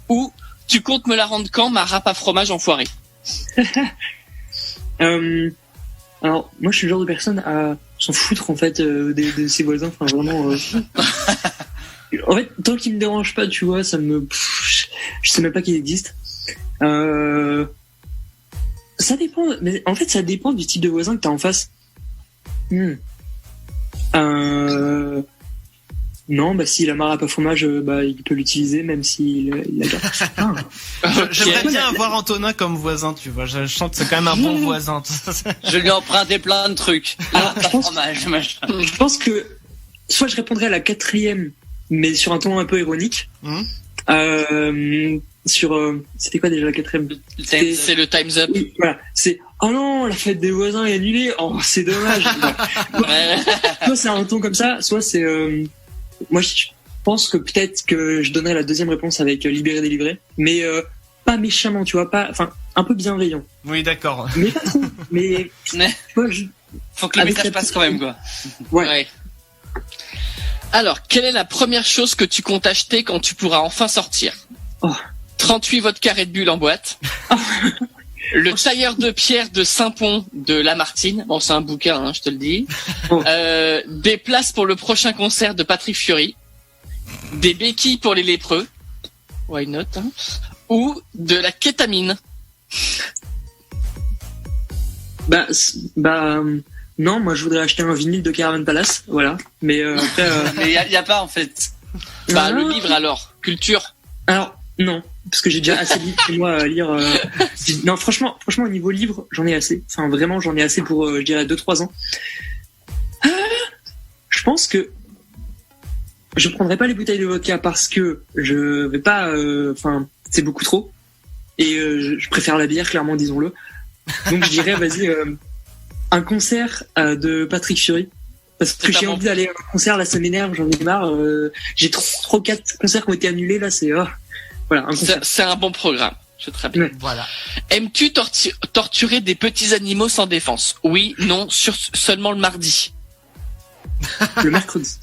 Ou tu comptes me la rendre quand, ma râpe à fromage enfoirée? Alors, moi, je suis le genre de personne à s'en foutre, en fait, de ses voisins. Enfin, vraiment. En fait, tant qu'ils me dérangent pas, tu vois, ça me. Je sais même pas qu'ils existent. Ça dépend. Mais en fait, ça dépend du type de voisin que t'as en face. Non, bah s'il a ma râpe à fromage, bah il peut l'utiliser même s'il la garde. J'aimerais bien avoir Antonin comme voisin, tu vois. Je sens que c'est quand même un bon voisin. Je lui ai emprunté plein de trucs. Alors, je pense- fromage, machin. Je pense que soit je répondrais à la quatrième, mais sur un ton un peu ironique. Sur c'était quoi déjà la quatrième? C'est le Time's Up. Oui, voilà. C'est oh non, la fête des voisins est annulée. Oh, c'est dommage. Soit c'est un ton comme ça, soit c'est moi je pense que peut-être que je donnerais la deuxième réponse avec libéré délivré, mais pas méchamment, tu vois, pas, enfin un peu bienveillant. Oui, d'accord. Mais pas trop. Mais tu vois, faut que le avec message la- passe quand même, quoi. Ouais. Alors, quelle est la première chose que tu comptes acheter quand tu pourras enfin sortir? 38 vodka Red Bull en boîte. Le tailleur de pierre de Saint-Pont de Lamartine. Bon, c'est un bouquin, hein, je te le dis. Des places pour le prochain concert de Patrick Fiori. Des béquilles pour les lépreux. Why not, hein. Ou de la kétamine. Non, moi je voudrais acheter un vinyle de Caravan Palace, voilà. Mais après. Mais y a pas en fait. Bah, le livre alors. Culture. Alors, non. Parce que j'ai déjà assez de livres chez moi à lire. Non, franchement, au niveau livre, j'en ai assez. Enfin, vraiment, j'en ai assez pour, je dirais, 2-3 ans. Je pense que je prendrai pas les bouteilles de vodka parce que je vais pas. Enfin, c'est beaucoup trop. Et je préfère la bière, clairement, disons-le. Donc, je dirais, vas-y, un concert de Patrick Fiori. Parce que j'ai envie d'aller à un concert, là, ça m'énerve, j'en ai marre. J'ai 3-4 concerts qui ont été annulés, là, c'est. Voilà, un concert. C'est un bon programme. C'est très bien. Voilà. Aimes-tu torturer des petits animaux sans défense? Oui, non, seulement le mardi. Le mercredi.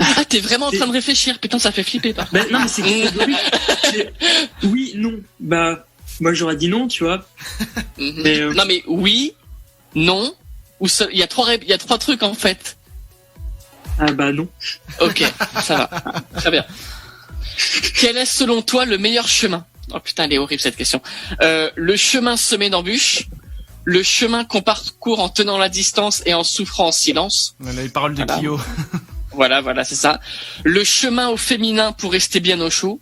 Ah, t'es vraiment en train de réfléchir. Putain, ça fait flipper, par contre. Non, mais c'est oui, non. Bah, moi, j'aurais dit non, tu vois. Mais, Non, mais oui, non, ou il y a trois trucs, en fait. Ah, bah, non. Ok, ça va. Très bien. Quel est, selon toi, le meilleur chemin? Oh putain, elle est horrible, cette question. Le chemin semé d'embûches, le chemin qu'on parcourt en tenant la distance et en souffrant en silence. On a les paroles de Voilà. Kyo. Voilà, c'est ça. Le chemin au féminin pour rester bien au chaud.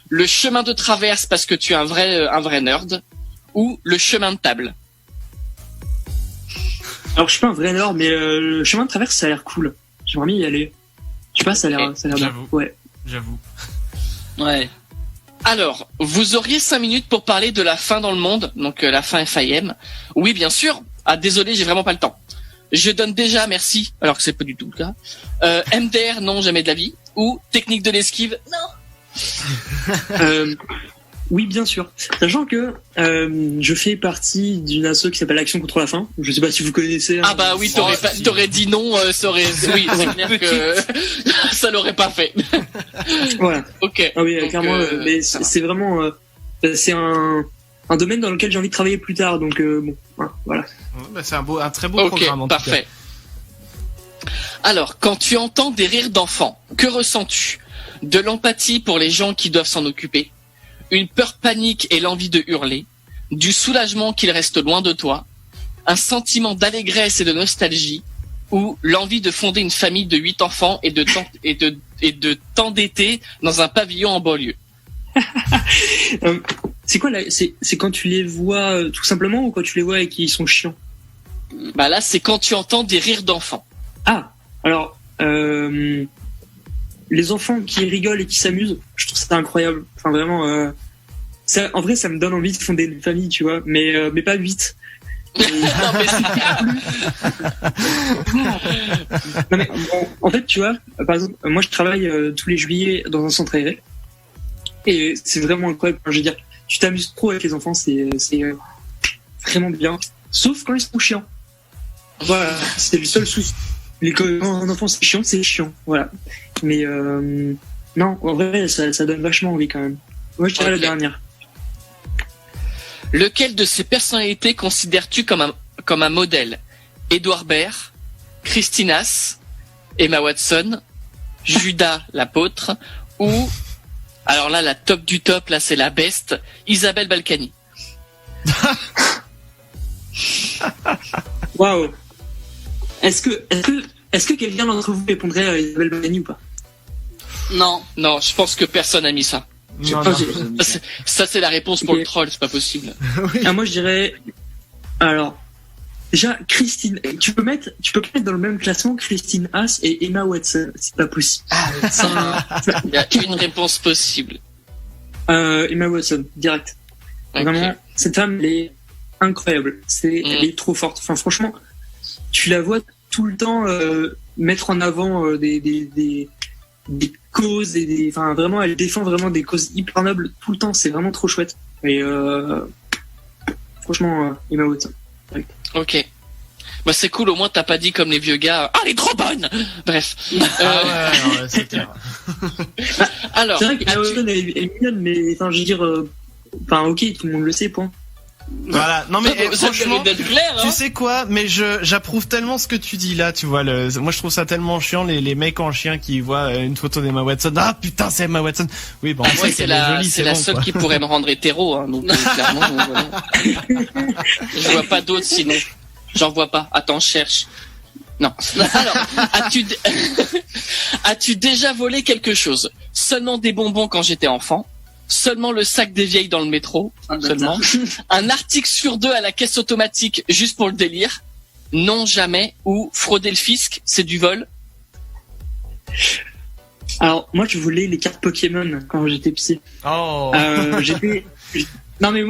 Le chemin de traverse parce que tu es un vrai nerd. Ou le chemin de table. Alors, je suis pas un vrai nerd, mais le chemin de traverse, ça a l'air cool. J'aimerais bien y aller. Je sais pas, ça a l'air bien. J'avoue. Ouais. J'avoue. Ouais. Alors, vous auriez 5 minutes pour parler de la faim dans le monde, donc la faim FIM. Oui, bien sûr. Ah, désolé, j'ai vraiment pas le temps. Je donne déjà merci, alors que c'est pas du tout le cas. MDR, non, jamais de la vie. Ou technique de l'esquive, non. Oui, bien sûr. Sachant que je fais partie d'une asso qui s'appelle Action contre la faim. Je sais pas si vous connaissez. Ah bah oui, t'aurais dit non, ça aurait... Oui, c'est clair que ça l'aurait pas fait. Voilà. Ok. Ah oui, Donc, clairement. Mais ça va. c'est vraiment, c'est un domaine dans lequel j'ai envie de travailler plus tard. Donc bon, voilà. Ouais, bah, c'est un très beau Ok, programme en tout cas. parfait. Alors, quand tu entends des rires d'enfants, que ressens-tu? De l'empathie pour les gens qui doivent s'en occuper, une peur panique et l'envie de hurler, du soulagement qu'ils restent loin de toi, un sentiment d'allégresse et de nostalgie, ou l'envie de fonder une famille de 8 enfants et de t'endetter dans un pavillon en banlieue. C'est quoi là? C'est quand tu les vois tout simplement ou quand tu les vois et qu'ils sont chiants? Bah là, c'est quand tu entends des rires d'enfants. Ah, alors Les enfants qui rigolent et qui s'amusent, je trouve ça incroyable. Enfin vraiment, ça, en vrai, ça me donne envie de fonder une famille, tu vois, mais pas 8. Non mais en fait, tu vois, par exemple, moi je travaille tous les juillets dans un centre aéré et c'est vraiment incroyable. Je veux dire, tu t'amuses trop avec les enfants, c'est vraiment bien, sauf quand ils sont chiants. Voilà, c'est le seul souci. Quand un enfant c'est chiant, voilà. Mais non, en vrai, ça donne vachement envie quand même. Moi, je dirais la dernière. Lequel de ces personnalités considères-tu comme un modèle? Édouard Baird, Christinas, Emma Watson, Judas l'apôtre ou, alors là, la top du top, là c'est la best, Isabelle Balkany. Waouh. Est-ce que quelqu'un d'entre vous répondrait à Isabelle Balkany ou pas? Non, je pense que personne n'a mis ça. Ça c'est la réponse pour le troll, c'est pas possible. Oui. Ah, moi je dirais, alors déjà Christine, tu peux mettre dans le même classement Christine Haas et Emma Watson, c'est pas possible. Il y a une réponse possible. Emma Watson, direct. Okay. Vraiment, cette femme elle est incroyable, elle est trop forte. Enfin franchement, tu la vois tout le temps mettre en avant des causes et enfin vraiment elle défend vraiment des causes hyper nobles tout le temps, c'est vraiment trop chouette. Et franchement Emma Watson. Ok. Bah c'est cool, au moins t'as pas dit comme les vieux gars, ah elle est trop bonne. Bref. Ouais, c'est clair. Alors, c'est vrai qu'Emma Watson elle est mignonne, mais enfin je veux dire, enfin ok, tout le monde le sait, point. Voilà, non mais franchement, clair, hein. Tu sais quoi, mais j'approuve tellement ce que tu dis là, tu vois, moi je trouve ça tellement chiant les mecs en chien qui voient une photo d'Emma Watson, ah putain c'est Emma Watson. Oui bon, c'est la seule qui pourrait me rendre hétéro, hein, donc clairement, voilà. Je vois pas d'autres sinon, j'en vois pas. Attends, je cherche. Non. Alors, as-tu déjà volé quelque chose? Seulement des bonbons quand j'étais enfant. Seulement le sac des vieilles dans le métro, seulement. Un article sur 2 à la caisse automatique juste pour le délire. Non, jamais. Ou frauder le fisc, c'est du vol. Alors, moi, je volais les cartes Pokémon quand j'étais petit. Oh. Non mais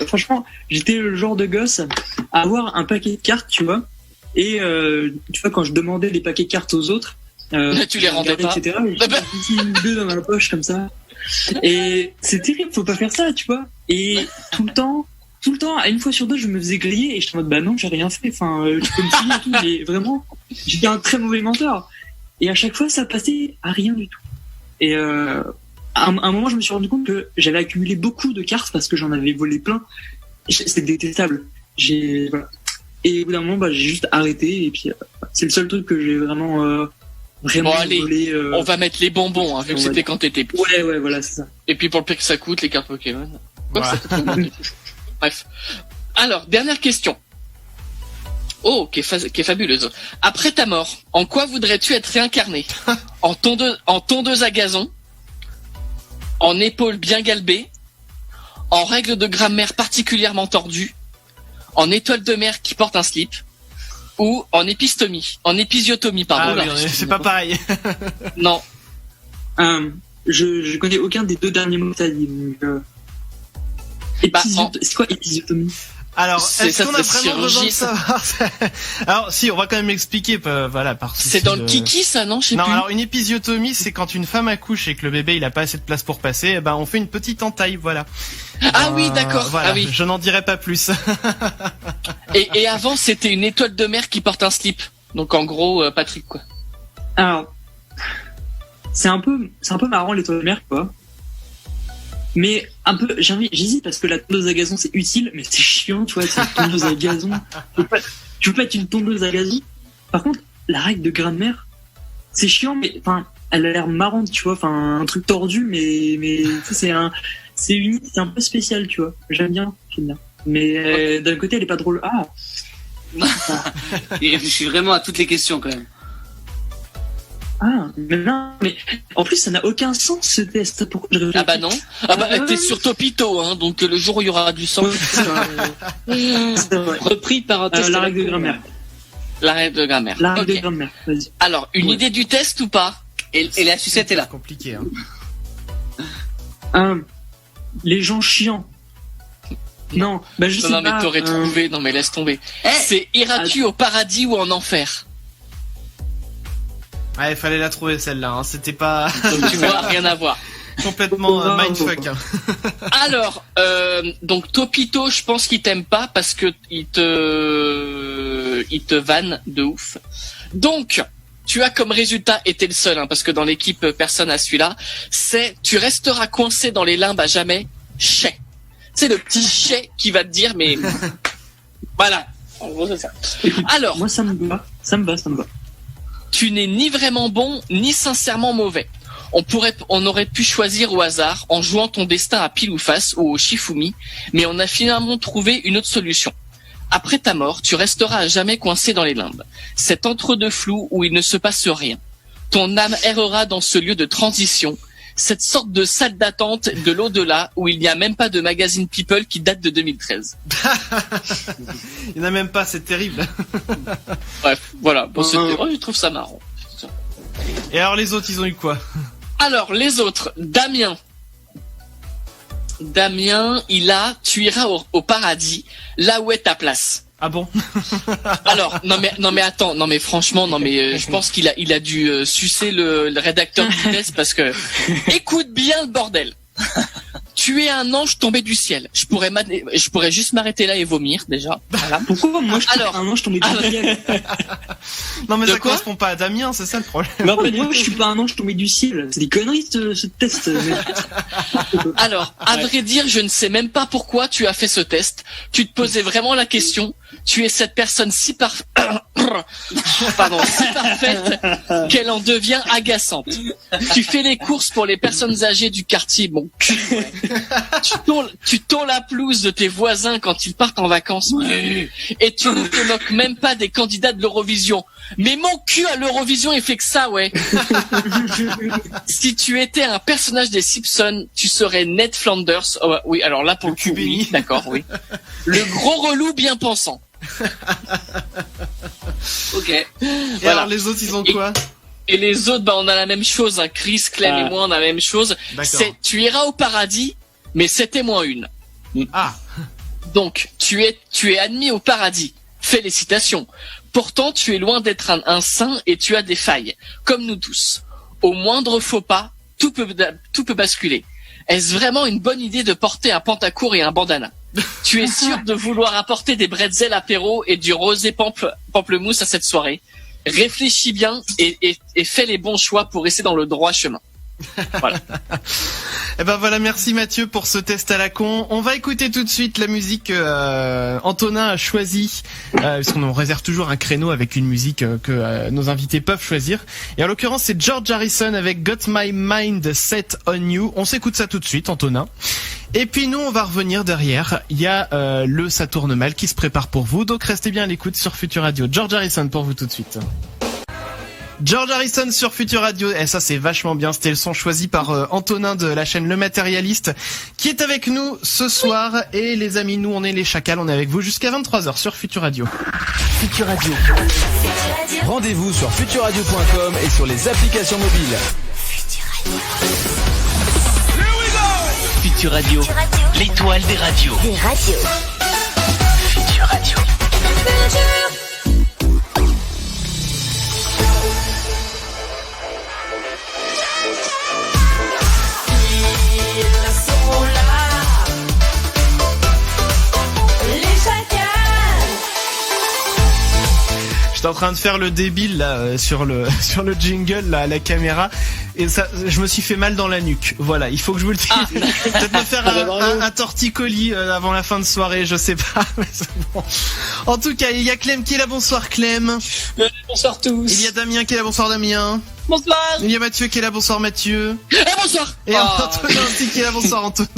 franchement, j'étais le genre de gosse à avoir un paquet de cartes, tu vois. Et tu vois, quand je demandais des paquets de cartes aux autres, tu les rendais pas, etc. J'ai une deux dans ma poche comme ça. Et c'est terrible, faut pas faire ça, tu vois. Et tout le temps, une fois sur deux, je me faisais griller et j'étais en mode bah non, j'ai rien fait. Enfin, tu peux me filmer et tout, mais vraiment, j'étais un très mauvais menteur. Et à chaque fois, ça passait à rien du tout. Et à un moment, je me suis rendu compte que j'avais accumulé beaucoup de cartes parce que j'en avais volé plein. C'était détestable. Voilà. Et au bout d'un moment, bah, j'ai juste arrêté. Et puis, c'est le seul truc que j'ai vraiment bon, allez, on va mettre les bonbons, hein, vu que c'était quand t'étais petit. Ouais, voilà, c'est ça. Et puis pour le prix que ça coûte, les cartes Pokémon. Voilà. Bref. Alors, dernière question. Oh, qui est fabuleuse. Après ta mort, en quoi voudrais-tu être réincarné? En tondeuse à gazon, en épaule bien galbée, en règle de grammaire particulièrement tordue, en étoile de mer qui porte un slip, ou en épisiotomie, pardon. Ah oui, c'est pas pareil. Non. Je connais aucun des deux derniers mots que t'as dit. C'est quoi épisiotomie? Alors, est-ce qu'on a vraiment besoin de savoir? Alors, si, on va quand même l'expliquer, voilà, par souci c'est dans le kiki, ça, non? Je sais plus. Alors, une épisiotomie, c'est quand une femme accouche et que le bébé, il a pas assez de place pour passer, ben, on fait une petite entaille, voilà. Ah oui, d'accord. Voilà, ah oui. Je n'en dirai pas plus. et avant, c'était une étoile de mer qui porte un slip. Donc, en gros, Patrick, quoi. Alors, c'est un peu marrant, l'étoile de mer, quoi. Mais j'hésite parce que la tondeuse à gazon c'est utile, mais c'est chiant, tu vois, c'est une tondeuse à gazon. Tu peux pas être une tondeuse à gazon. Par contre, la règle de grammaire, c'est chiant, mais enfin, elle a l'air marrante, tu vois, enfin, un truc tordu, mais c'est unique, c'est un peu spécial, tu vois. J'aime bien. Mais d'un côté, elle est pas drôle. Ah. Il réfléchit vraiment à toutes les questions quand même. Ah, mais non, mais en plus ça n'a aucun sens ce test. Pourquoi je réfléchis? Ah bah non. Ah bah t'es sur Topito, hein, donc le jour où il y aura du sang. C'est vrai. Repris par un test la règle de grammaire. La règle de grammaire. La règle Ok. de grammaire, vas-y. Alors, une Ouais. idée du test ou pas? Et la sucette est là. C'est compliqué, hein. 1. Les gens chiants. Non, bah je sais Non, mais pas. t'aurais trouvé. Non, mais laisse tomber. Eh, C'est iras-tu au paradis ou en enfer? Ouais, il fallait la trouver celle-là, hein. C'était pas Donc, tu vois, rien à voir. complètement Non, mindfuck. Hein. Alors, donc Topito, je pense qu'il t'aime pas parce que il te vanne de ouf. Donc, tu as comme résultat, et t'es le seul, hein, parce que dans l'équipe personne a celui-là, c'est tu resteras coincé dans les limbes à jamais. Chais. C'est le petit chais qui va te dire, mais voilà. En gros, c'est ça. Alors, Moi, ça me va. tu n'es ni vraiment bon ni sincèrement mauvais. On aurait pu choisir au hasard en jouant ton destin à pile ou face ou au Shifumi, mais on a finalement trouvé une autre solution. Après ta mort, tu resteras à jamais coincé dans les limbes. Cet entre-deux flou où il ne se passe rien. Ton âme errera dans ce lieu de transition, cette sorte de salle d'attente de l'au-delà où il n'y a même pas de magazine People qui date de 2013. Il n'y en a même pas, c'est terrible. Bref, voilà. Bon, je trouve ça marrant. Et alors les autres, ils ont eu quoi? Alors, les autres, Damien, tu iras au paradis, là où est ta place. Ah bon? Alors, non mais attends, non mais franchement, je pense qu'il a dû sucer le rédacteur du test parce que, écoute bien le bordel. Tu es un ange tombé du ciel. Je pourrais juste m'arrêter là et vomir déjà. Voilà. Pourquoi moi je suis Alors, un ange tombé du ciel? Non mais De ça quoi correspond pas à Damien, c'est ça le problème. Non, mais moi je suis pas un ange tombé du ciel. C'est des conneries ce test. Alors, à vrai dire, je ne sais même pas pourquoi tu as fait ce test. Tu te posais vraiment la question. Tu es cette personne si parfaite qu'elle en devient agaçante. Tu fais les courses pour les personnes âgées du quartier, mon cul. Ouais. Tu tons la pelouse de tes voisins quand ils partent en vacances. Et tu ne te moques même pas des candidats de l'Eurovision. Mais mon cul à l'Eurovision, il fait que ça, ouais. Si tu étais un personnage des Simpsons, tu serais Ned Flanders. Oh, oui, alors là, pour le coup, oui, d'accord, oui. Le gros relou bien pensant. Ok. Et Voilà. alors les autres, ils ont quoi? Et les autres, bah, on a la même chose, hein. Chris, Clem et moi, on a la même chose. D'accord. C'est, tu iras au paradis, mais c'était moins une. Ah. Donc, tu es admis au paradis. Félicitations. Pourtant, tu es loin d'être un saint et tu as des failles. Comme nous tous. Au moindre faux pas, tout peut basculer. Est-ce vraiment une bonne idée de porter un pantacourt et un bandana? Tu es sûr de vouloir apporter des bretzels apéro et du rosé pamplemousse à cette soirée? Réfléchis bien et fais les bons choix pour rester dans le droit chemin. Voilà. Et ben voilà, merci Mathieu pour ce test à la con. On va écouter tout de suite la musique que Antonin a choisie, puisqu'on réserve toujours un créneau avec une musique que nos invités peuvent choisir. Et en l'occurrence, c'est George Harrison avec Got My Mind Set On You. On s'écoute ça tout de suite, Antonin. Et puis nous, on va revenir derrière. Il y a le Ça tourne mal qui se prépare pour vous. Donc restez bien à l'écoute sur Futur Radio. George Harrison pour vous tout de suite. George Harrison sur Futur Radio, et ça c'est vachement bien, c'était le son choisi par Antonin de la chaîne Le Matérialiste qui est avec nous ce soir. Et les amis, nous on est les chacals, on est avec vous jusqu'à 23h sur Futur Radio. Futur Radio. Rendez-vous sur futurradio.com et sur les applications mobiles. Futur Radio, l'étoile des radios. Des radios. Futur Radio. J'étais en train de faire le débile là sur le jingle là, à la caméra, et ça, je me suis fait mal dans la nuque. Voilà, il faut que je vous le dise. Peut-être me faire un torticolis avant la fin de soirée, je sais pas. Mais c'est bon. En tout cas, il y a Clem qui est là. Bonsoir Clem. Bonsoir tous. Il y a Damien qui est là. Bonsoir Damien. Bonsoir. Il y a Mathieu qui est là. Bonsoir Mathieu. Bonsoir. Et Antonin aussi qui est là. Bonsoir Antonin.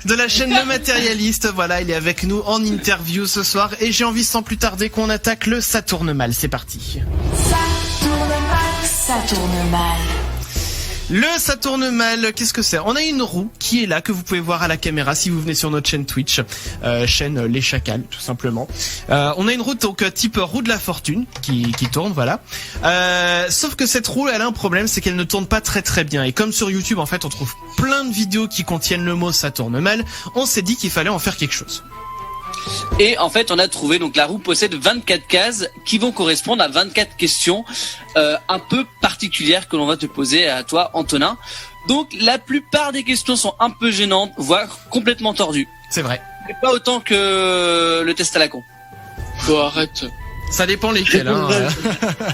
De la chaîne Le Matérialiste. Voilà, il est avec nous en interview ce soir. Et j'ai envie sans plus tarder qu'on attaque le Ça tourne mal. C'est parti. Ça tourne mal, ça tourne mal. Le ça tourne mal, qu'est-ce que c'est? On a une roue qui est là, que vous pouvez voir à la caméra si vous venez sur notre chaîne Twitch, chaîne Les Chacals, tout simplement. On a une roue donc type roue de la fortune qui tourne, voilà. Sauf que cette roue, elle a un problème, c'est qu'elle ne tourne pas très très bien. Et comme sur YouTube, en fait, on trouve plein de vidéos qui contiennent le mot ça tourne mal, on s'est dit qu'il fallait en faire quelque chose. Et en fait, on a trouvé, donc la roue possède 24 cases qui vont correspondre à 24 questions un peu particulières que l'on va te poser à toi, Antonin. Donc la plupart des questions sont un peu gênantes, voire complètement tordues. C'est vrai. Mais pas autant que le test à la con. Bon, arrête. Ça dépend lesquels.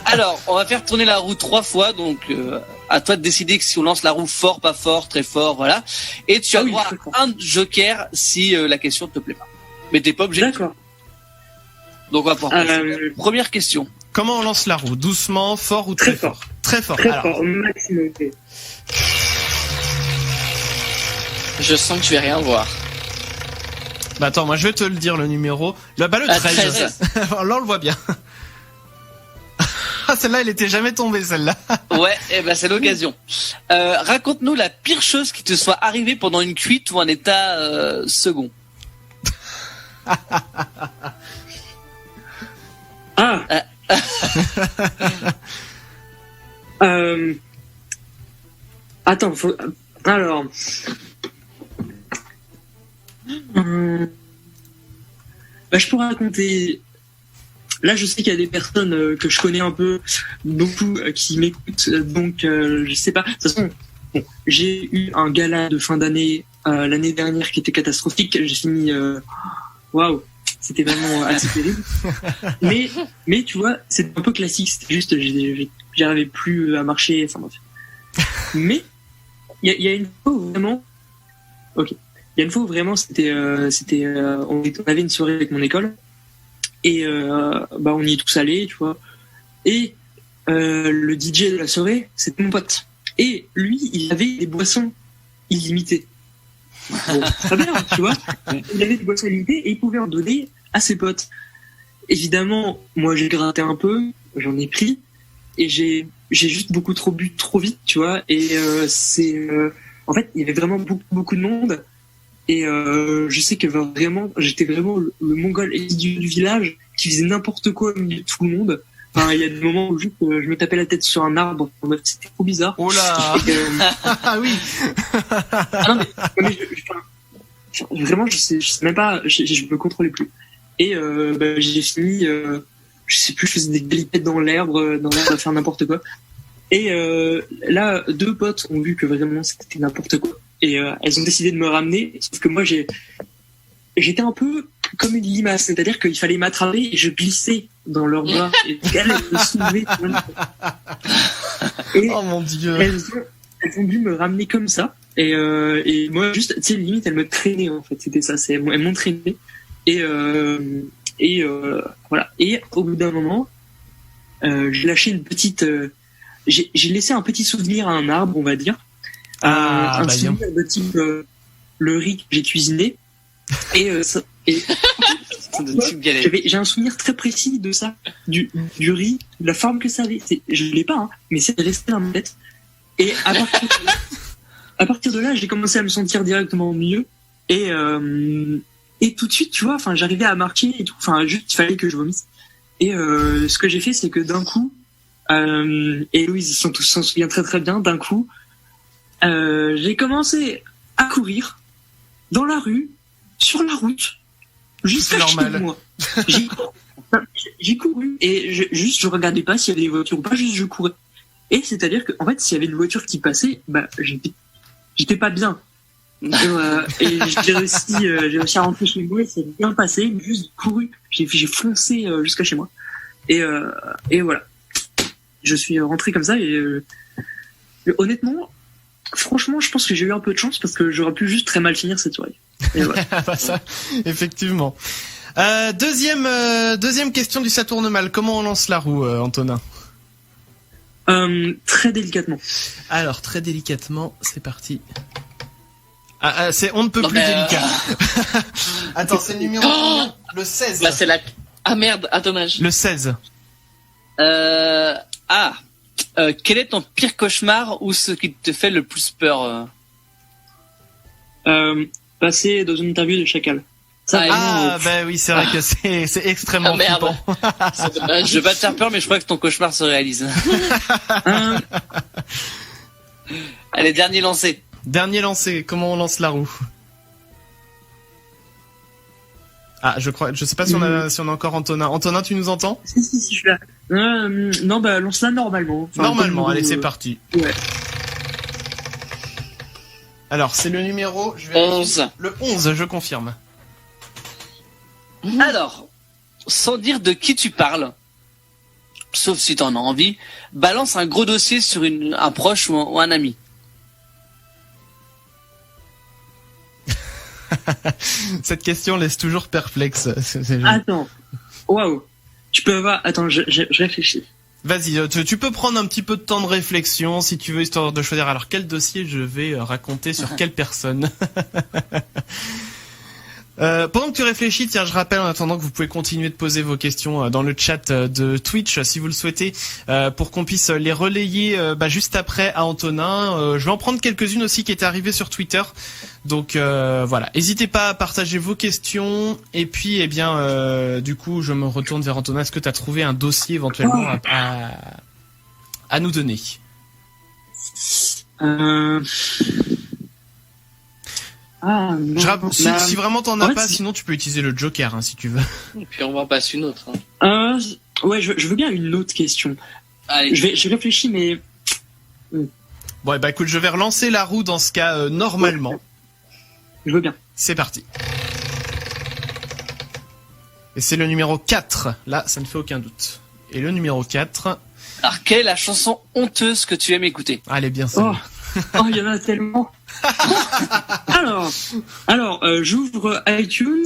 Alors, on va faire tourner la roue 3 fois, donc à toi de décider si on lance la roue fort, pas fort, très fort, voilà. Et tu as droit à un joker si la question te plaît pas. Mais t'es pas obligé. D'accord. Donc on va pouvoir première question. Comment on lance la roue? Doucement, fort ou très fort? Très fort. Très Alors. fort, au maximum. Je sens que tu vas rien voir. Bah attends, moi je vais te le dire le numéro. Le 13. 13. Là on le voit bien. Celle-là, elle était jamais tombée, celle-là. Ouais, et ben c'est l'occasion. Raconte-nous la pire chose qui te soit arrivée pendant une cuite ou un état second. Attends, alors. Je pourrais raconter. Là, je sais qu'il y a des personnes que je connais un peu, beaucoup qui m'écoutent, donc je sais pas. De toute façon, bon, j'ai eu un gala de fin d'année l'année dernière qui était catastrophique. J'ai fini, waouh, c'était vraiment assez terrible. Mais tu vois, c'est un peu classique. C'était juste, j'arrivais plus à marcher. Enfin bref. Mais il y a une fois où vraiment, ok. Il y a une fois où vraiment on avait une soirée avec mon école et on y est tous allés, tu vois. Et le DJ de la soirée, c'était mon pote. Et lui, il avait des boissons illimitées. Bon, très bien, tu vois. Il avait des boissons illimitées et il pouvait en donner à ses potes. Évidemment, moi j'ai gratté un peu, j'en ai pris et j'ai juste beaucoup trop bu trop vite, tu vois. Et en fait, il y avait vraiment beaucoup de monde. Et je sais que vraiment, j'étais vraiment le mongol du village qui faisait n'importe quoi au milieu de tout le monde. Enfin, il y a des moments où juste je me tapais la tête sur un arbre, c'était trop bizarre. Oh là. Ah oui. Non mais vraiment, je sais même pas, je me contrôlais plus. Et j'ai fini, je sais plus, je faisais des galipettes dans l'herbe à faire n'importe quoi. Et là, deux potes ont vu que vraiment c'était n'importe quoi. Et elles ont décidé de me ramener, sauf que moi j'étais un peu comme une limace, c'est-à-dire qu'il fallait m'attraper et je glissais dans leurs bras et elles me soulevaient. Et oh mon Dieu. Elles ont dû me ramener comme ça et moi juste, tu sais, limite elles me traînaient en fait, c'était ça, elles m'ont traîné et voilà. Et au bout d'un moment, j'ai lâché une petite, j'ai laissé un petit souvenir à un arbre, on va dire. Un souvenir de type le riz que j'ai cuisiné et j'ai un souvenir très précis de ça, du riz, de la forme que ça avait. Je l'ai pas, hein, mais c'est resté dans ma tête. Et à partir de là, j'ai commencé à me sentir directement mieux et tout de suite, tu vois, enfin, j'arrivais à marcher et tout. Enfin, juste il fallait que je vomisse. Et ce que j'ai fait, c'est que d'un coup, et Louise s'en souvient très très bien, d'un coup. J'ai commencé à courir dans la rue, sur la route, jusqu'à chez moi. J'ai couru et je regardais pas s'il y avait des voitures ou pas, juste je courais. Et c'est-à-dire que en fait, s'il y avait une voiture qui passait, j'étais pas bien. Et j'ai réussi à rentrer chez moi et c'est bien passé, juste couru. J'ai foncé jusqu'à chez moi. Et voilà. Je suis rentré comme ça et honnêtement. Franchement, je pense que j'ai eu un peu de chance parce que j'aurais pu juste très mal finir cette soirée. Et voilà. Ça, effectivement. Deuxième question du ça tourne mal. Comment on lance la roue, Antonin? Très délicatement. Alors, très délicatement, c'est parti. C'est on ne peut plus délicat. Attends, c'est le numéro le 16. Bah, c'est la... Ah merde, dommage. Le 16. quel est ton pire cauchemar ou ce qui te fait le plus peur Passer dans une interview de chacal. Bah oui, c'est vrai que c'est extrêmement flippant. C'est dommage. Je vais pas te faire peur, mais je crois que ton cauchemar se réalise. Allez, dernier lancé. Dernier lancé, comment on lance la roue? Ah, je sais pas si on a encore Antonin. Antonin, tu nous entends? Si, je suis là. Non, bah, lance-la normalement. Enfin, normalement, allez, c'est parti. Ouais. Alors, c'est le numéro... 11. Le 11, je confirme. Alors, sans dire de qui tu parles, sauf si t'en as envie, balance un gros dossier sur un proche ou un ami. Cette question laisse toujours perplexe. Attends. Waouh. Tu peux avoir... Attends, je réfléchis. Vas-y, tu peux prendre un petit peu de temps de réflexion si tu veux, histoire de choisir alors quel dossier je vais raconter sur quelle personne. Pendant que tu réfléchis, tiens, je rappelle en attendant que vous pouvez continuer de poser vos questions dans le chat de Twitch si vous le souhaitez, pour qu'on puisse les relayer juste après à Antonin. Je vais en prendre quelques-unes aussi qui étaient arrivées sur Twitter. Donc voilà, n'hésitez pas à partager vos questions. Et puis, du coup, je me retourne vers Antonin. Est-ce que tu as trouvé un dossier éventuellement à nous donner? Si vraiment t'en as pas, sinon tu peux utiliser le Joker si tu veux. Et puis on va en passer une autre. Ouais, je veux bien une autre question. Allez. Je réfléchis, mais... Bon, écoute, je vais relancer la roue dans ce cas normalement. Ouais. Je veux bien. C'est parti. Et c'est le numéro 4. Là, ça ne fait aucun doute. Et le numéro 4... Alors, quelle est la chanson honteuse que tu aimes écouter? Allez, bien ça. Il y en a tellement. Alors, j'ouvre iTunes.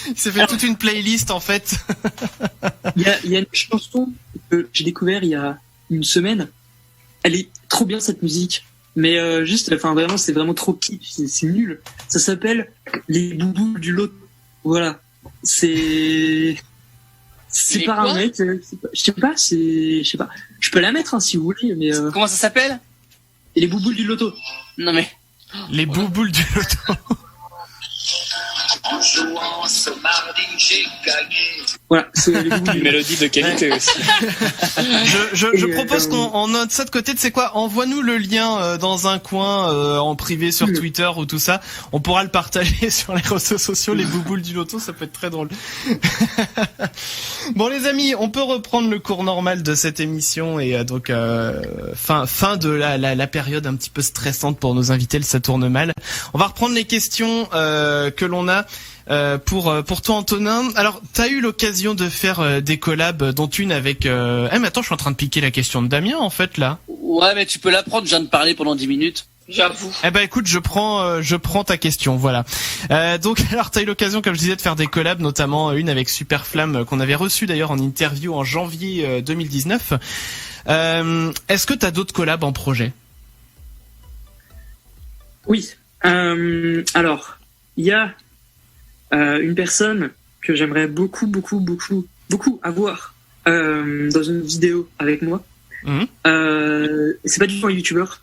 Il s'est fait toute une playlist en fait. Il y a une chanson que j'ai découvert il y a une semaine. Elle est trop bien cette musique, mais vraiment c'est vraiment trop kitsch, c'est nul. Ça s'appelle Les Boubous du Loto. Voilà, c'est par un mec. Je sais pas. Je peux la mettre si vous voulez, mais. Comment ça s'appelle? Les Bouboules du Loto. Non mais. Les Bouboules du Loto. En jouant ce mardi, j'ai gagné. Voilà, c'est une mélodie de qualité aussi. Je propose qu'on note ça de côté. Tu sais quoi, envoie-nous le lien dans un coin en privé sur Twitter ou tout ça. On pourra le partager sur les réseaux sociaux. Les Bouboules du Loto, ça peut être très drôle. Bon les amis, on peut reprendre le cours normal de cette émission et donc fin de la période un petit peu stressante pour nos invités. Ça tourne mal. On va reprendre les questions que l'on a. Pour toi Antonin, alors t'as eu l'occasion de faire des collabs, dont une avec mais attends, je suis en train de piquer la question de Damien en fait là. Ouais, mais tu peux la prendre, je viens de parler pendant 10 minutes. J'avoue. Écoute, je prends ta question, voilà. Donc alors t'as eu l'occasion, comme je disais, de faire des collabs, notamment une avec Superflamme qu'on avait reçue d'ailleurs en interview en janvier 2019. Est-ce que t'as d'autres collabs en projet? Oui. Alors, il y a une personne que j'aimerais beaucoup avoir dans une vidéo avec moi. C'est pas du tout un youtubeur.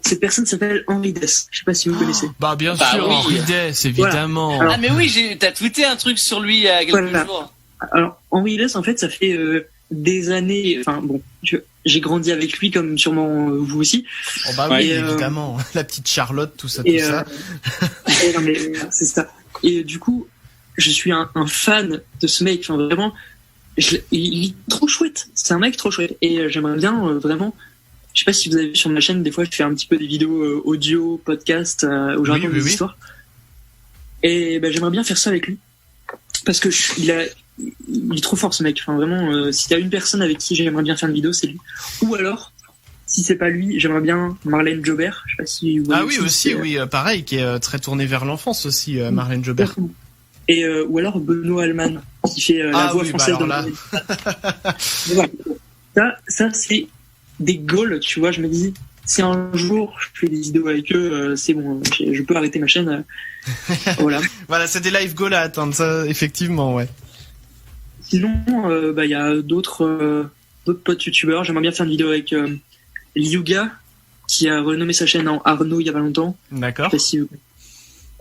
Cette personne s'appelle Henri Dess. Je sais pas si vous connaissez. Bah bien sûr, oui. Henri Dess, évidemment. Voilà. Alors, mais oui, t'as tweeté un truc sur lui il y a quelques jours. Alors Henri Dess, en fait, ça fait des années. Enfin bon, j'ai grandi avec lui comme sûrement vous aussi. Oh bah oui, évidemment. La petite Charlotte, tout ça. Non mais c'est ça. Et du coup, je suis un fan de ce mec. Enfin, vraiment, il est trop chouette. C'est un mec trop chouette. Et j'aimerais bien vraiment. Je sais pas si vous avez vu sur ma chaîne, des fois, je fais un petit peu des vidéos audio, podcast, où je raconte des histoires. Et j'aimerais bien faire ça avec lui. Parce que il est trop fort, ce mec. Enfin, vraiment, s'il y a une personne avec qui j'aimerais bien faire une vidéo, c'est lui. Ou alors, si c'est pas lui, j'aimerais bien Marlène Jobert. Je sais pas si vous voyez oui, pareil, qui est très tourné vers l'enfance aussi, Marlène Jobert. Et ou alors Benoît Allman, qui fait la voix française ça c'est des goals, tu vois. Je me dis, si un jour je fais des vidéos avec eux, c'est bon, je peux arrêter ma chaîne. Voilà. Voilà, c'est des live goals à atteindre, ça, effectivement, ouais. Sinon, y a d'autres d'autres potes youtubeurs. J'aimerais bien faire une vidéo avec Liuga, qui a renommé sa chaîne en Arnaud il y a pas longtemps. D'accord. Je sais pas si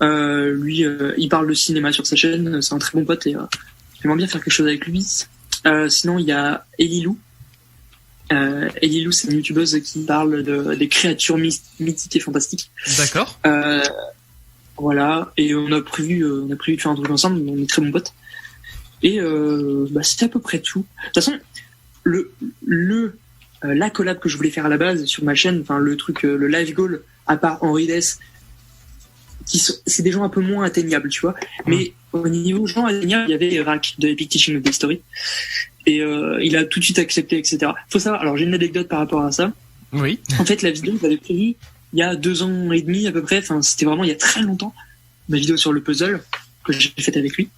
lui, il parle de cinéma sur sa chaîne. C'est un très bon pote et j'aimerais bien faire quelque chose avec lui. Sinon, il y a Elilou. Elilou, c'est une youtubeuse qui parle des créatures mythiques et fantastiques. D'accord. Voilà. Et on a prévu de faire un truc ensemble. On est très bons potes. Et c'était à peu près tout. De toute façon, la collab que je voulais faire à la base sur ma chaîne, enfin le truc, le live goal, à part Henri Dess, c'est des gens un peu moins atteignables, tu vois. Mais au niveau gens atteignables, il y avait Rack de Epic Teaching of the History. Et il a tout de suite accepté, etc. Faut savoir, alors j'ai une anecdote par rapport à ça. Oui. En fait, la vidéo, j'avais prévu il y a 2 ans et demi à peu près, enfin c'était vraiment il y a très longtemps, ma vidéo sur le puzzle que j'ai faite avec lui.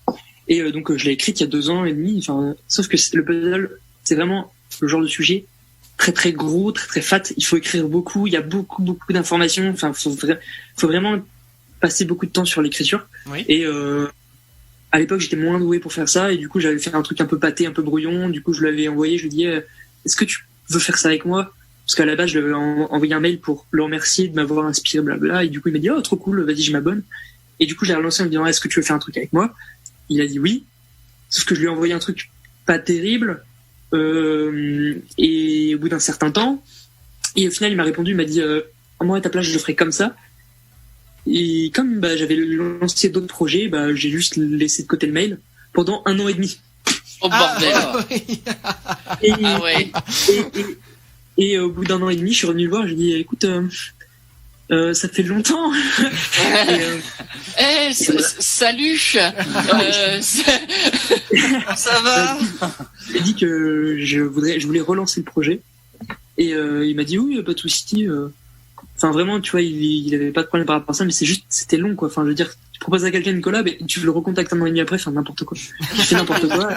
Et donc je l'ai écrite il y a 2 ans et demi, enfin, sauf que le puzzle, c'est vraiment le genre de sujet très très gros, très très fat, il faut écrire beaucoup, il y a beaucoup d'informations, enfin faut vraiment passer beaucoup de temps sur l'écriture. Oui. Et à l'époque, j'étais moins doué pour faire ça, et du coup, j'avais fait un truc un peu pâté, un peu brouillon. Du coup, je lui avais envoyé, je lui ai dit, est-ce que tu veux faire ça avec moi? Parce qu'à la base, je lui avais envoyé un mail pour le remercier de m'avoir inspiré, blabla. Et du coup, il m'a dit, oh, trop cool, vas-y, je m'abonne. Et du coup, j'ai relancé en lui disant, est-ce que tu veux faire un truc avec moi? Il a dit oui. Sauf que je lui ai envoyé un truc pas terrible, et au bout d'un certain temps, et au final, il m'a répondu, il m'a dit, moi, à ta place, je le ferai comme ça. Et comme j'avais lancé d'autres projets, j'ai juste laissé de côté le mail pendant 1 an et demi. Oh bordel. Et au bout d'1 an et demi, je suis revenu le voir, j'ai dit écoute, ça fait longtemps. Salut. Ça va. J'ai dit que je voulais relancer le projet et il m'a dit oui, pas de souci. Enfin, vraiment, tu vois, il avait pas de problème par rapport à ça, mais c'était long, quoi. Enfin, je veux dire, tu proposes à quelqu'un une collab et tu le recontactes 1 an et demi après, enfin, n'importe quoi. Je fais n'importe quoi.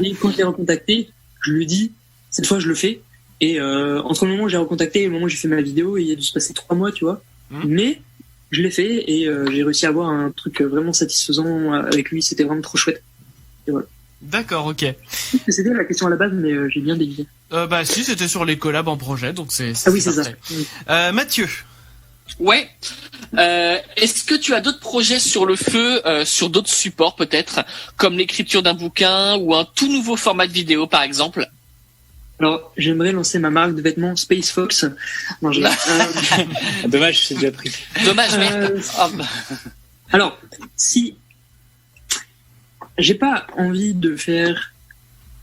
Et quand je l'ai recontacté, je lui dis, cette fois, je le fais. Et, entre le moment où j'ai recontacté et le moment où j'ai fait ma vidéo, il a dû se passer 3 mois, tu vois. Mais, je l'ai fait et, j'ai réussi à avoir un truc vraiment satisfaisant avec lui. C'était vraiment trop chouette. Et voilà. D'accord, ok. C'était la question à la base, mais j'ai bien dévié. Si, c'était sur les collabs en projet, donc c'est ah oui, c'est parfait. Ça. Mathieu. Ouais. Est-ce que tu as d'autres projets sur le feu, sur d'autres supports peut-être, comme l'écriture d'un bouquin ou un tout nouveau format de vidéo par exemple? Alors, j'aimerais lancer ma marque de vêtements Space Fox. Non, Dommage, c'est déjà pris. Dommage, mais... Alors, si... J'ai pas envie de faire...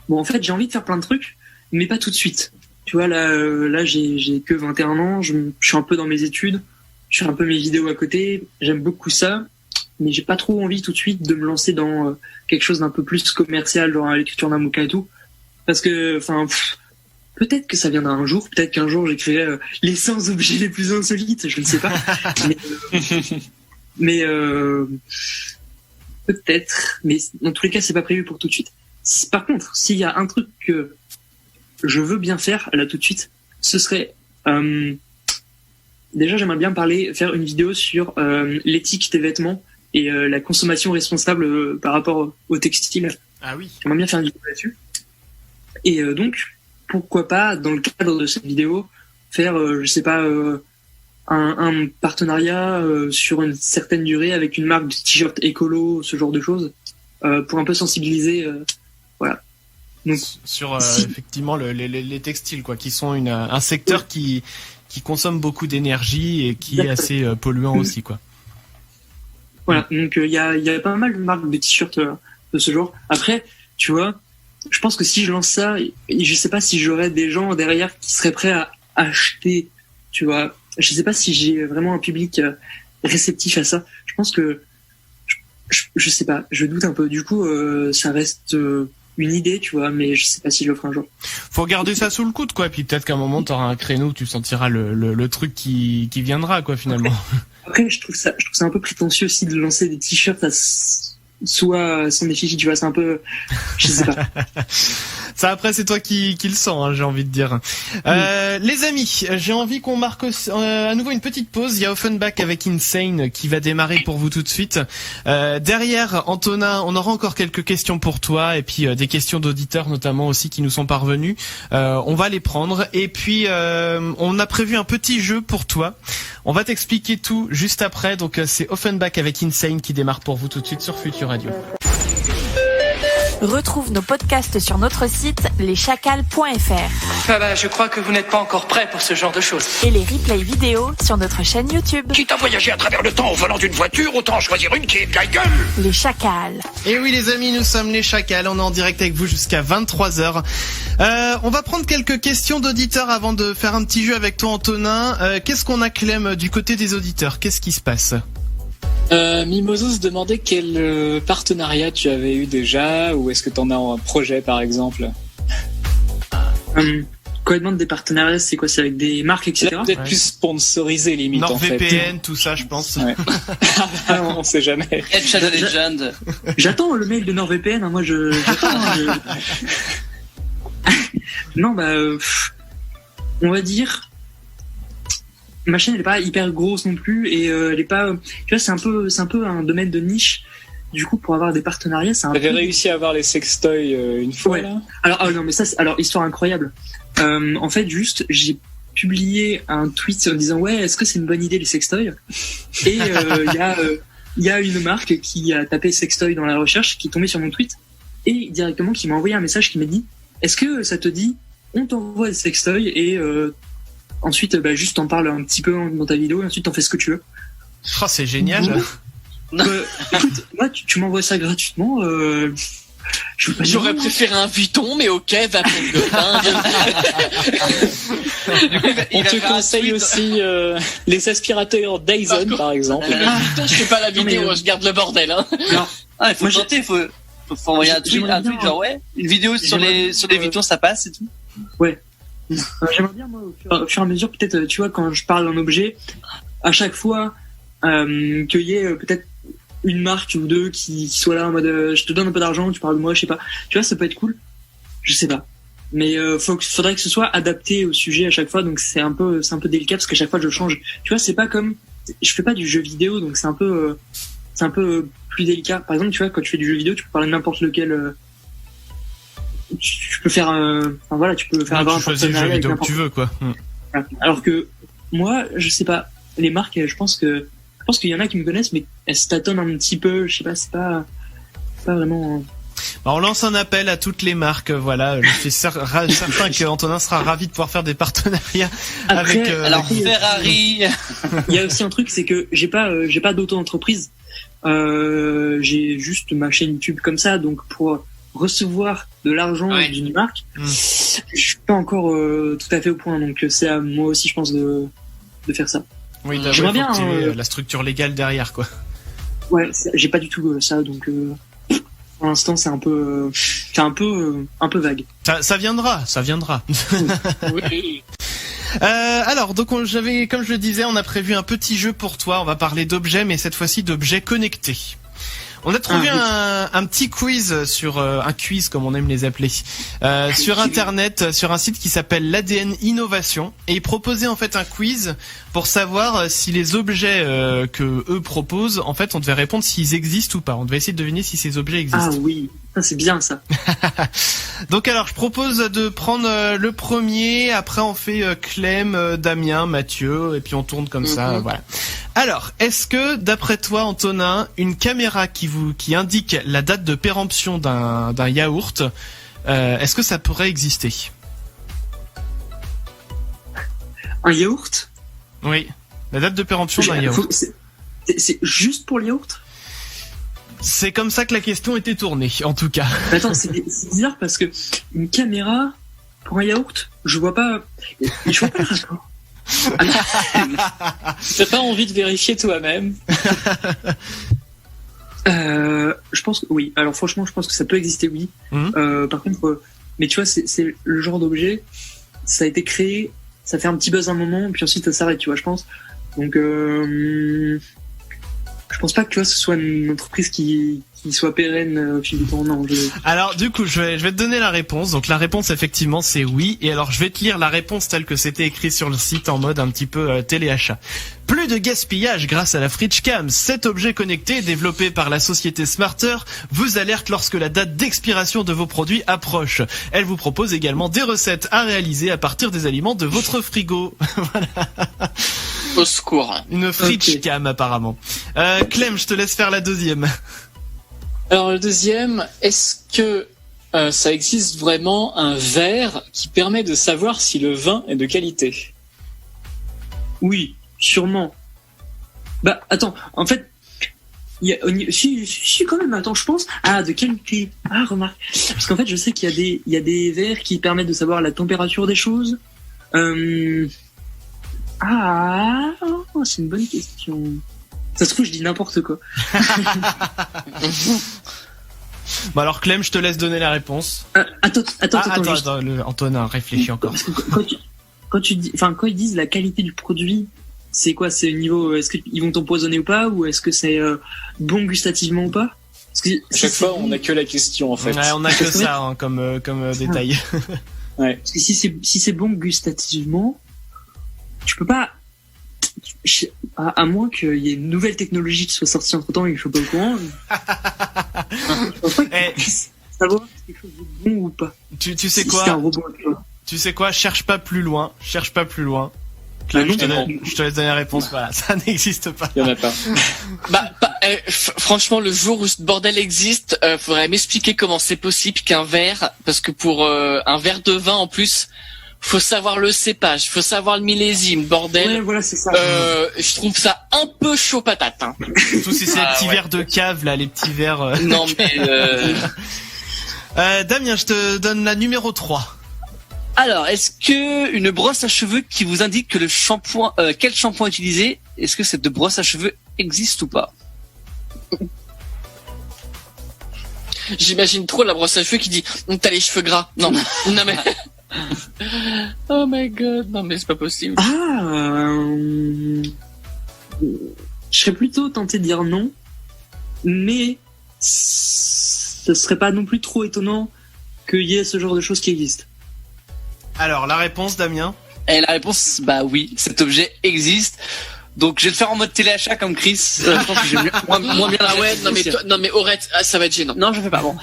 Bon, en fait, j'ai envie de faire plein de trucs, mais pas tout de suite. Tu vois, là j'ai que 21 ans, je suis un peu dans mes études, je fais un peu mes vidéos à côté, j'aime beaucoup ça, mais j'ai pas trop envie tout de suite de me lancer dans quelque chose d'un peu plus commercial, genre l'écriture d'un bouquin et tout. Parce que, enfin, peut-être que ça viendra un jour, peut-être qu'un jour j'écrirai les 100 objets les plus insolites, je ne sais pas. mais peut-être, mais dans tous les cas, c'est pas prévu pour tout de suite. Par contre, s'il y a un truc que je veux bien faire là tout de suite, ce serait déjà j'aimerais bien faire une vidéo sur l'éthique des vêtements et la consommation responsable par rapport au textile. Ah oui. J'aimerais bien faire une vidéo là-dessus. Et donc pourquoi pas dans le cadre de cette vidéo faire je sais pas un partenariat sur une certaine durée avec une marque de t-shirt écolo, ce genre de choses, pour un peu sensibiliser, voilà. Donc, sur effectivement les textiles, quoi, qui sont un secteur qui consomme beaucoup d'énergie et qui est assez polluant aussi, quoi. Voilà, donc il y a pas mal de marques de t-shirts de ce genre. Après, tu vois, je pense que si je lance ça, je sais pas si j'aurais des gens derrière qui seraient prêts à acheter, tu vois. Je sais pas si j'ai vraiment un public réceptif à ça. Je pense que je sais pas, je doute un peu. Du coup, ça reste une idée, tu vois, mais je sais pas si je le ferai un jour. Faut garder ça sous le coude, quoi. Puis peut-être qu'à un moment, t'auras un créneau où tu sentiras le truc qui viendra, quoi, finalement. Après, je trouve ça un peu prétentieux aussi de lancer des t-shirts soit sans effigie, tu vois, c'est un peu, je sais pas. Ça après c'est toi qui le sens, hein, j'ai envie de dire. Les amis, j'ai envie qu'on marque à nouveau une petite pause. Il y a Offenbach avec Insane qui va démarrer pour vous tout de suite. Derrière Antonin, on aura encore quelques questions pour toi et puis des questions d'auditeurs notamment aussi qui nous sont parvenues. On va les prendre et puis on a prévu un petit jeu pour toi. On va t'expliquer tout juste après. Donc c'est Offenbach avec Insane qui démarre pour vous tout de suite sur Futur Radio. Retrouve nos podcasts sur notre site leschacals.fr. Je crois que vous n'êtes pas encore prêt pour ce genre de choses. Et les replays vidéo sur notre chaîne YouTube. Quitte à voyager à travers le temps au volant d'une voiture, autant choisir une qui est de la gueule. Les Chacals. Et oui les amis, nous sommes les Chacals, on est en direct avec vous jusqu'à 23h. On va prendre quelques questions d'auditeurs avant de faire un petit jeu avec toi Antonin. Qu'est-ce qu'on a Clem du côté des auditeurs? Qu'est-ce qui se passe? Mimoso se demandait quel partenariat tu avais eu déjà, ou est-ce que tu en as un projet par exemple? Quand il demande des partenariats, c'est quoi? C'est avec des marques, etc. Peut-être plus sponsorisé limite en fait. NordVPN, tout ça je pense. Ouais. On sait jamais. Shadow Legend. J'attends le mail de NordVPN, hein, moi j'attends. Non, on va dire... Ma chaîne elle est pas hyper grosse non plus et elle est pas, tu vois, c'est un peu un domaine de niche. Du coup, pour avoir des partenariats, c'est un peu... T'avais réussi à avoir les sextoys une fois, ouais. Là. Alors non, mais ça, alors histoire incroyable. En fait, juste, j'ai publié un tweet en disant ouais, est-ce que c'est une bonne idée les sextoys? Et il y a une marque qui a tapé sextoy dans la recherche, qui est tombée sur mon tweet et directement qui m'a envoyé un message qui m'a dit est-ce que ça te dit on t'envoie des sextoys et ensuite, juste t'en parles un petit peu dans ta vidéo et ensuite t'en fais ce que tu veux. Oh, c'est génial. Écoute, moi, tu m'envoies ça gratuitement. J'aurais préféré un Vuitton, mais ok, va prendre le pain. On te conseille aussi les aspirateurs Dyson, par exemple. Vuitton, je fais pas la vidéo, je garde le bordel. Hein. Non. Il faut tenter, faut envoyer un tweet, genre ouais, une vidéo sur les Vuitton, ça passe et tout. Ouais. J'aimerais bien, moi, au fur et à mesure, peut-être, tu vois, quand je parle d'un objet, à chaque fois, qu'il y ait peut-être une marque ou deux qui soit là en mode je te donne un peu d'argent, tu parles de moi, je sais pas. Tu vois, ça peut être cool. Je sais pas. Mais faudrait que ce soit adapté au sujet à chaque fois, donc c'est un peu délicat parce qu'à chaque fois je change. Tu vois, c'est pas comme je fais pas du jeu vidéo, donc c'est un peu plus délicat. Par exemple, tu vois, quand tu fais du jeu vidéo, tu peux parler de n'importe lequel. Tu peux faire tu peux faire avoir un choisis le jeu vidéo que tu veux quoi. Alors que moi je sais pas, les marques je pense qu'il y en a qui me connaissent mais elles se tâtonnent un petit peu, je sais pas, c'est pas vraiment. On lance un appel à toutes les marques, voilà. Je suis certain qu'Antonin sera ravi de pouvoir faire des partenariats avec. Alors Ferrari. Il y a aussi un truc, c'est que j'ai pas d'auto-entreprise. J'ai juste ma chaîne YouTube comme ça, donc pour recevoir de l'argent d'une marque, je suis pas encore tout à fait au point, donc c'est à moi aussi je pense de faire ça. Oui, j'aimerais bien la structure légale derrière quoi. Ouais, j'ai pas du tout ça, donc pour l'instant c'est un peu vague. Ça viendra. Oui. Alors donc comme je le disais, on a prévu un petit jeu pour toi. On va parler d'objets, mais cette fois-ci d'objets connectés. On a trouvé un petit quiz sur un quiz comme on aime les appeler sur internet, sur un site qui s'appelle l'ADN Innovation, et ils proposaient en fait un quiz pour savoir si les objets que eux proposent, en fait on devait répondre s'ils existent ou pas. On devait essayer de deviner si ces objets existent. Ah oui, c'est bien ça. Donc alors je propose de prendre le premier, après on fait Clem, Damien, Mathieu et puis on tourne comme ça, voilà. Alors, est-ce que, d'après toi, Antonin, une caméra qui indique la date de péremption d'un yaourt, est-ce que ça pourrait exister? Un yaourt? Oui, la date de péremption d'un yaourt. C'est juste pour le yaourt? C'est comme ça que la question était tournée, en tout cas. Attends, c'est bizarre parce que une caméra pour un yaourt, je vois pas le rapport. T'as pas envie de vérifier toi-même? Je pense que oui. Alors franchement, je pense que ça peut exister, oui. Par contre, mais tu vois, c'est le genre d'objet. Ça a été créé, ça fait un petit buzz un moment, puis ensuite ça s'arrête, tu vois, je pense. Donc je pense pas que tu vois ce soit une entreprise qui soit pérenne au fil du temps. Non. Alors du coup, je vais te donner la réponse. Donc la réponse effectivement c'est oui. Et alors je vais te lire la réponse telle que c'était écrit sur le site en mode un petit peu téléachat. Plus de gaspillage grâce à la Fridgecam. Cet objet connecté développé par la société Smarter vous alerte lorsque la date d'expiration de vos produits approche. Elle vous propose également des recettes à réaliser à partir des aliments de votre frigo. Voilà. Au secours. Une Fridgecam apparemment. Clem, je te laisse faire la deuxième. Alors le deuxième, est-ce que ça existe vraiment un verre qui permet de savoir si le vin est de qualité? Oui, sûrement. Bah attends, en fait, il y a si quand même. Attends, je pense. Ah, de qualité. Ah, remarque. Parce qu'en fait, je sais qu'il y a des verres qui permettent de savoir la température des choses. Ah, c'est une bonne question. Ça se trouve, je dis n'importe quoi. Bon alors Clem, je te laisse donner la réponse. Attends, Antonin, réfléchis encore. Quand ils disent la qualité du produit, c'est quoi? C'est au niveau, est-ce qu'ils vont t'empoisonner ou pas, ou est-ce que c'est bon gustativement ou pas? Parce que à chaque fois, on n'a que la question en fait. Ouais, on a que ça hein, comme détail. Ouais. Parce que si c'est bon gustativement, tu peux pas. À moins qu'il y ait une nouvelle technologie qui soit sortie entre temps et que je sois pas au courant. Je pense pas que tu puisses savoir si quelque chose est bon ou pas. Tu sais quoi? C'est un robot, tu sais quoi? Cherche pas plus loin. Clem, je te laisse donner la réponse. Voilà, ça n'existe pas. Il y en a pas. Franchement, le jour où ce bordel existe, faudrait m'expliquer comment c'est possible qu'un verre, parce que pour un verre de vin en plus, faut savoir le cépage, faut savoir le millésime, bordel. Ouais, voilà, c'est ça. Je trouve ça un peu chaud patate. Hein. Surtout si c'est les petits verres de cave, là, les petits verres. Non, mais. Damien, je te donne la numéro 3. Alors, est-ce que une brosse à cheveux qui vous indique que le shampoing, quel shampoing utiliser, est-ce que cette brosse à cheveux existe ou pas? J'imagine trop la brosse à cheveux qui dit t'as les cheveux gras. Non, non mais. Oh my god, non mais c'est pas possible. Je serais plutôt tenté de dire non, mais ce serait pas non plus trop étonnant qu'il y ait ce genre de choses qui existent. Alors, la réponse, Damien? Et la réponse, bah oui, cet objet existe. Donc, je vais le faire en mode téléachat comme Chris. Je pense que j'ai moins bien la non mais Aurette, ça va être gênant. Non, je fais pas. Bon.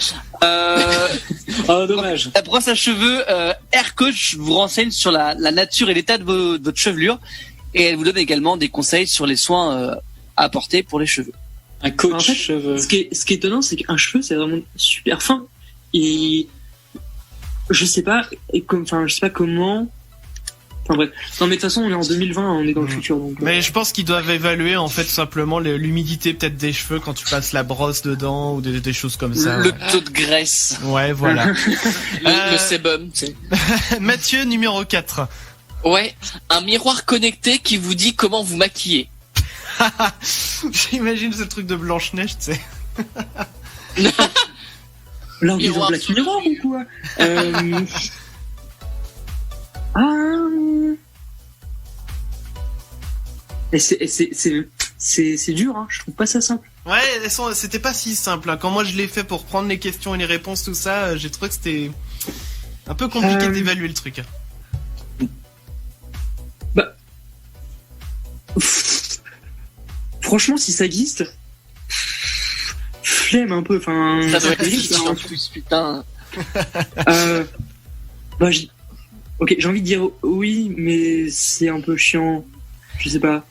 Oh, dommage. La brosse à cheveux Air Coach vous renseigne sur la nature et l'état de votre chevelure, et elle vous donne également des conseils sur les soins à apporter pour les cheveux. Un coach en fait, cheveux. Ce qui est étonnant, c'est qu'un cheveu, c'est vraiment super fin. Et je sais pas comment. Enfin bref. Non mais de toute façon on est en 2020, on est dans le futur donc. Mais je pense qu'ils doivent évaluer en fait tout simplement l'humidité peut-être des cheveux quand tu passes la brosse dedans ou des choses comme ça. Le taux de graisse. Ouais voilà. Le sébum, tu sais. Mathieu, numéro 4. Ouais, un miroir connecté qui vous dit comment vous maquiller. J'imagine ce truc de Blanche-Neige, tu sais. Là on est dans Black Mirror ou quoi? C'est dur, hein. Je trouve pas ça simple. Ouais, c'était pas si simple. Hein. Quand moi je l'ai fait pour prendre les questions et les réponses, tout ça, j'ai trouvé que c'était un peu compliqué d'évaluer le truc. Bah, franchement, si ça existe, flemme un peu. Enfin, ça doit être difficile en plus, putain. Bah, ok, j'ai envie de dire oui, mais c'est un peu chiant. Je sais pas.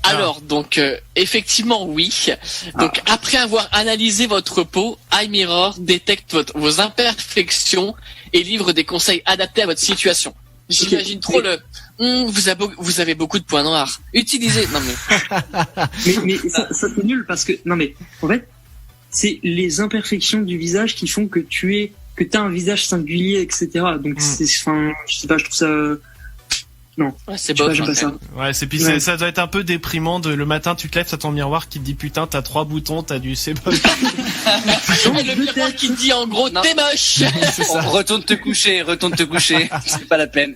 Alors, donc, effectivement, oui. Donc, après avoir analysé votre peau, iMirror détecte vos imperfections et livre des conseils adaptés à votre situation. J'imagine trop vous avez beaucoup de points noirs. Utilisez. Non mais. mais ça c'est nul parce que non mais en fait c'est les imperfections du visage qui font que t'as un visage singulier, etc. Donc je sais pas, je trouve ça. Non, ouais, c'est bon. J'aime pas ça. Ouais, ça doit être un peu déprimant le matin, tu te lèves, t'as ton miroir qui te dit putain, t'as 3 boutons, t'as du sébum. Le miroir qui te dit en gros, t'es moche. Retourne te coucher, c'est pas la peine.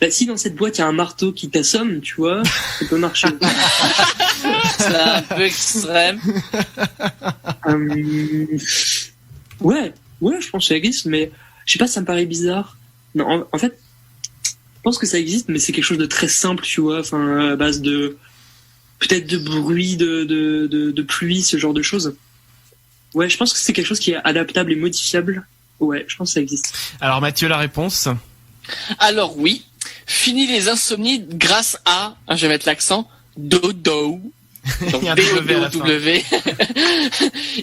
Bah, si dans cette boîte il y a un marteau qui t'assomme, tu vois, ça peut marcher. C'est un peu extrême. Ouais, je pense que ça existe, mais je sais pas, ça me paraît bizarre. Non, en fait, je pense que ça existe, mais c'est quelque chose de très simple, tu vois, enfin, à base de, peut-être de bruit, de pluie, ce genre de choses. Ouais, je pense que c'est quelque chose qui est adaptable et modifiable. Ouais, je pense que ça existe. Alors Mathieu, la réponse? Alors oui, fini les insomnies grâce à, je vais mettre l'accent, dodo. Donc Il y a un W à la fin. D-O-D-O-W.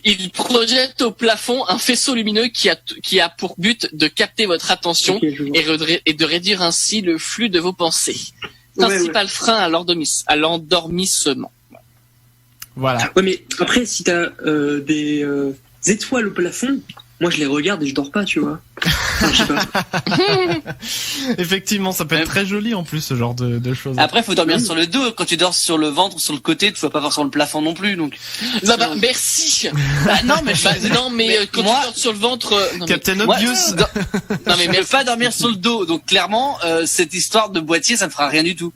Il projette au plafond un faisceau lumineux qui a pour but de capter votre attention et de réduire ainsi le flux de vos pensées. Principal frein à l'endormissement. Voilà. Ouais, mais après, si t'as des étoiles au plafond, moi je les regarde et je dors pas, tu vois. Enfin, je sais pas. Effectivement, ça peut être très joli en plus, ce genre de choses. Après, faut dormir sur le dos. Quand tu dors sur le ventre ou sur le côté, tu vas pas voir sur le plafond non plus. Donc. Non, bah, merci. Non, mais quand tu dors sur le ventre. Captain Obvious. Non, mais je peux pas dormir sur le dos. Donc clairement, cette histoire de boîtier, ça ne fera rien du tout.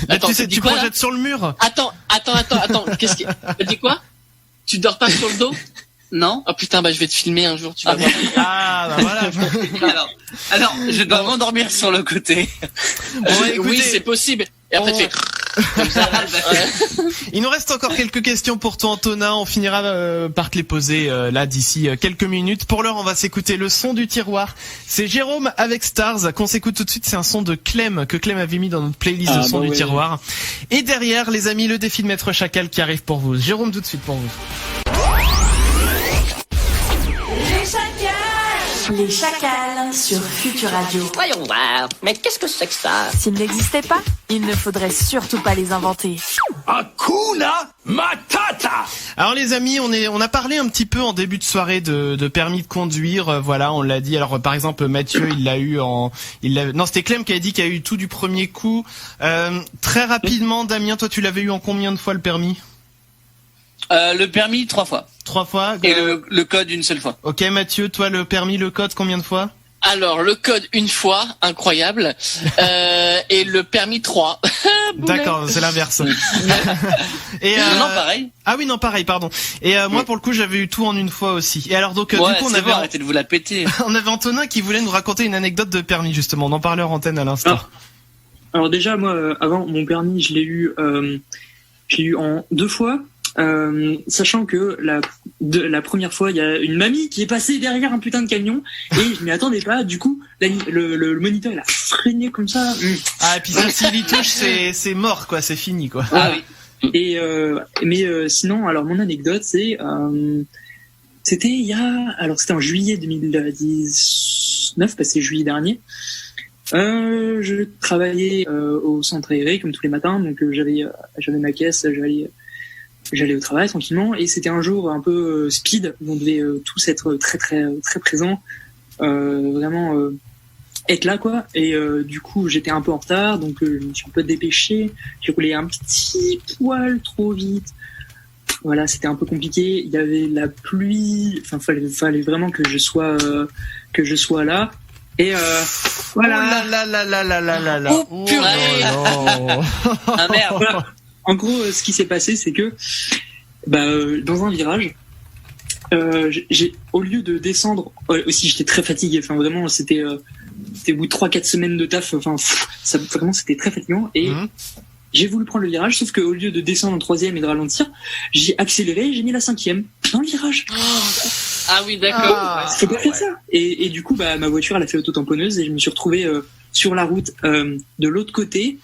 Attends, tu projettes sur le mur. Attends. Qu'est-ce qui... T'as dit quoi? Tu dors pas sur le dos? Non. Oh putain, bah je vais te filmer un jour, tu vas voir. Ah, bah voilà. alors, je dois m'endormir sur le côté. Bon, bah, écoutez, oui, c'est possible. Et après, tu fais... Comme ça. Il nous reste encore quelques questions pour toi, Antonin. On finira par te les poser là d'ici quelques minutes. Pour l'heure, on va s'écouter le son du tiroir. C'est Jérôme avec Stars qu'on s'écoute tout de suite. C'est un son de Clem que Clem avait mis dans notre playlist de son du tiroir. Et derrière, les amis, le défi de Maître Chacal qui arrive pour vous. Jérôme, tout de suite pour vous. Les chacals sur Futur Radio. Voyons voir, mais qu'est-ce que c'est que ça? S'ils n'existaient pas, il ne faudrait surtout pas les inventer. Hakuna Matata. Alors les amis, on a parlé un petit peu en début de soirée de permis de conduire, voilà, on l'a dit. Alors par exemple Mathieu, non, c'était Clem qui a dit qu'il a eu tout du premier coup. Très rapidement, Damien, toi tu l'avais eu en combien de fois le permis? Le permis 3 fois. 3 fois. Et le code une seule fois. Ok Mathieu, toi le permis, le code combien de fois? Alors le code une fois, incroyable, et le permis 3. D'accord, c'est l'inverse. Et non, pareil. Ah oui, non, pareil, pardon. Et moi pour le coup, j'avais eu tout en une fois aussi. Et alors donc du coup, arrêtez de vous la péter. On avait Antonin qui voulait nous raconter une anecdote de permis justement. On en parlait en antenne à l'instant. Alors déjà moi avant mon permis, je l'ai eu en 2 fois. Sachant que la première fois, il y a une mamie qui est passée derrière un putain de camion et je m'y attendais pas. Du coup, le moniteur il a freiné comme ça. Ah et puis ça, s'il y touche, c'est mort quoi, c'est fini quoi. Ah oui. Et mais sinon, alors mon anecdote, c'était c'était en juillet 2019, parce que c'est juillet dernier. Je travaillais au centre aéré comme tous les matins, donc j'avais ma caisse, j'allais au travail tranquillement, et c'était un jour un peu speed où on devait tous être très très très présents, vraiment être là quoi. Et du coup j'étais un peu en retard, donc je me suis un peu dépêché, j'ai roulé un petit poil trop vite. Voilà, c'était un peu compliqué, il y avait la pluie, enfin fallait vraiment que je sois là. Et voilà. Oh purée. Ah merde. Voilà. En gros, ce qui s'est passé, c'est que dans un virage, au lieu de descendre, aussi j'étais très fatigué. Enfin vraiment, c'était au bout de 3-4 semaines de taf. Enfin vraiment, c'était très fatigant. Et j'ai voulu prendre le virage, sauf qu'au lieu de descendre en 3e et de ralentir, j'ai accéléré, et j'ai mis la 5e dans le virage. Ah oui, d'accord. Faut pas faire ça. Et du coup, ma voiture, elle a fait auto-tamponneuse et je me suis retrouvé sur la route de l'autre côté,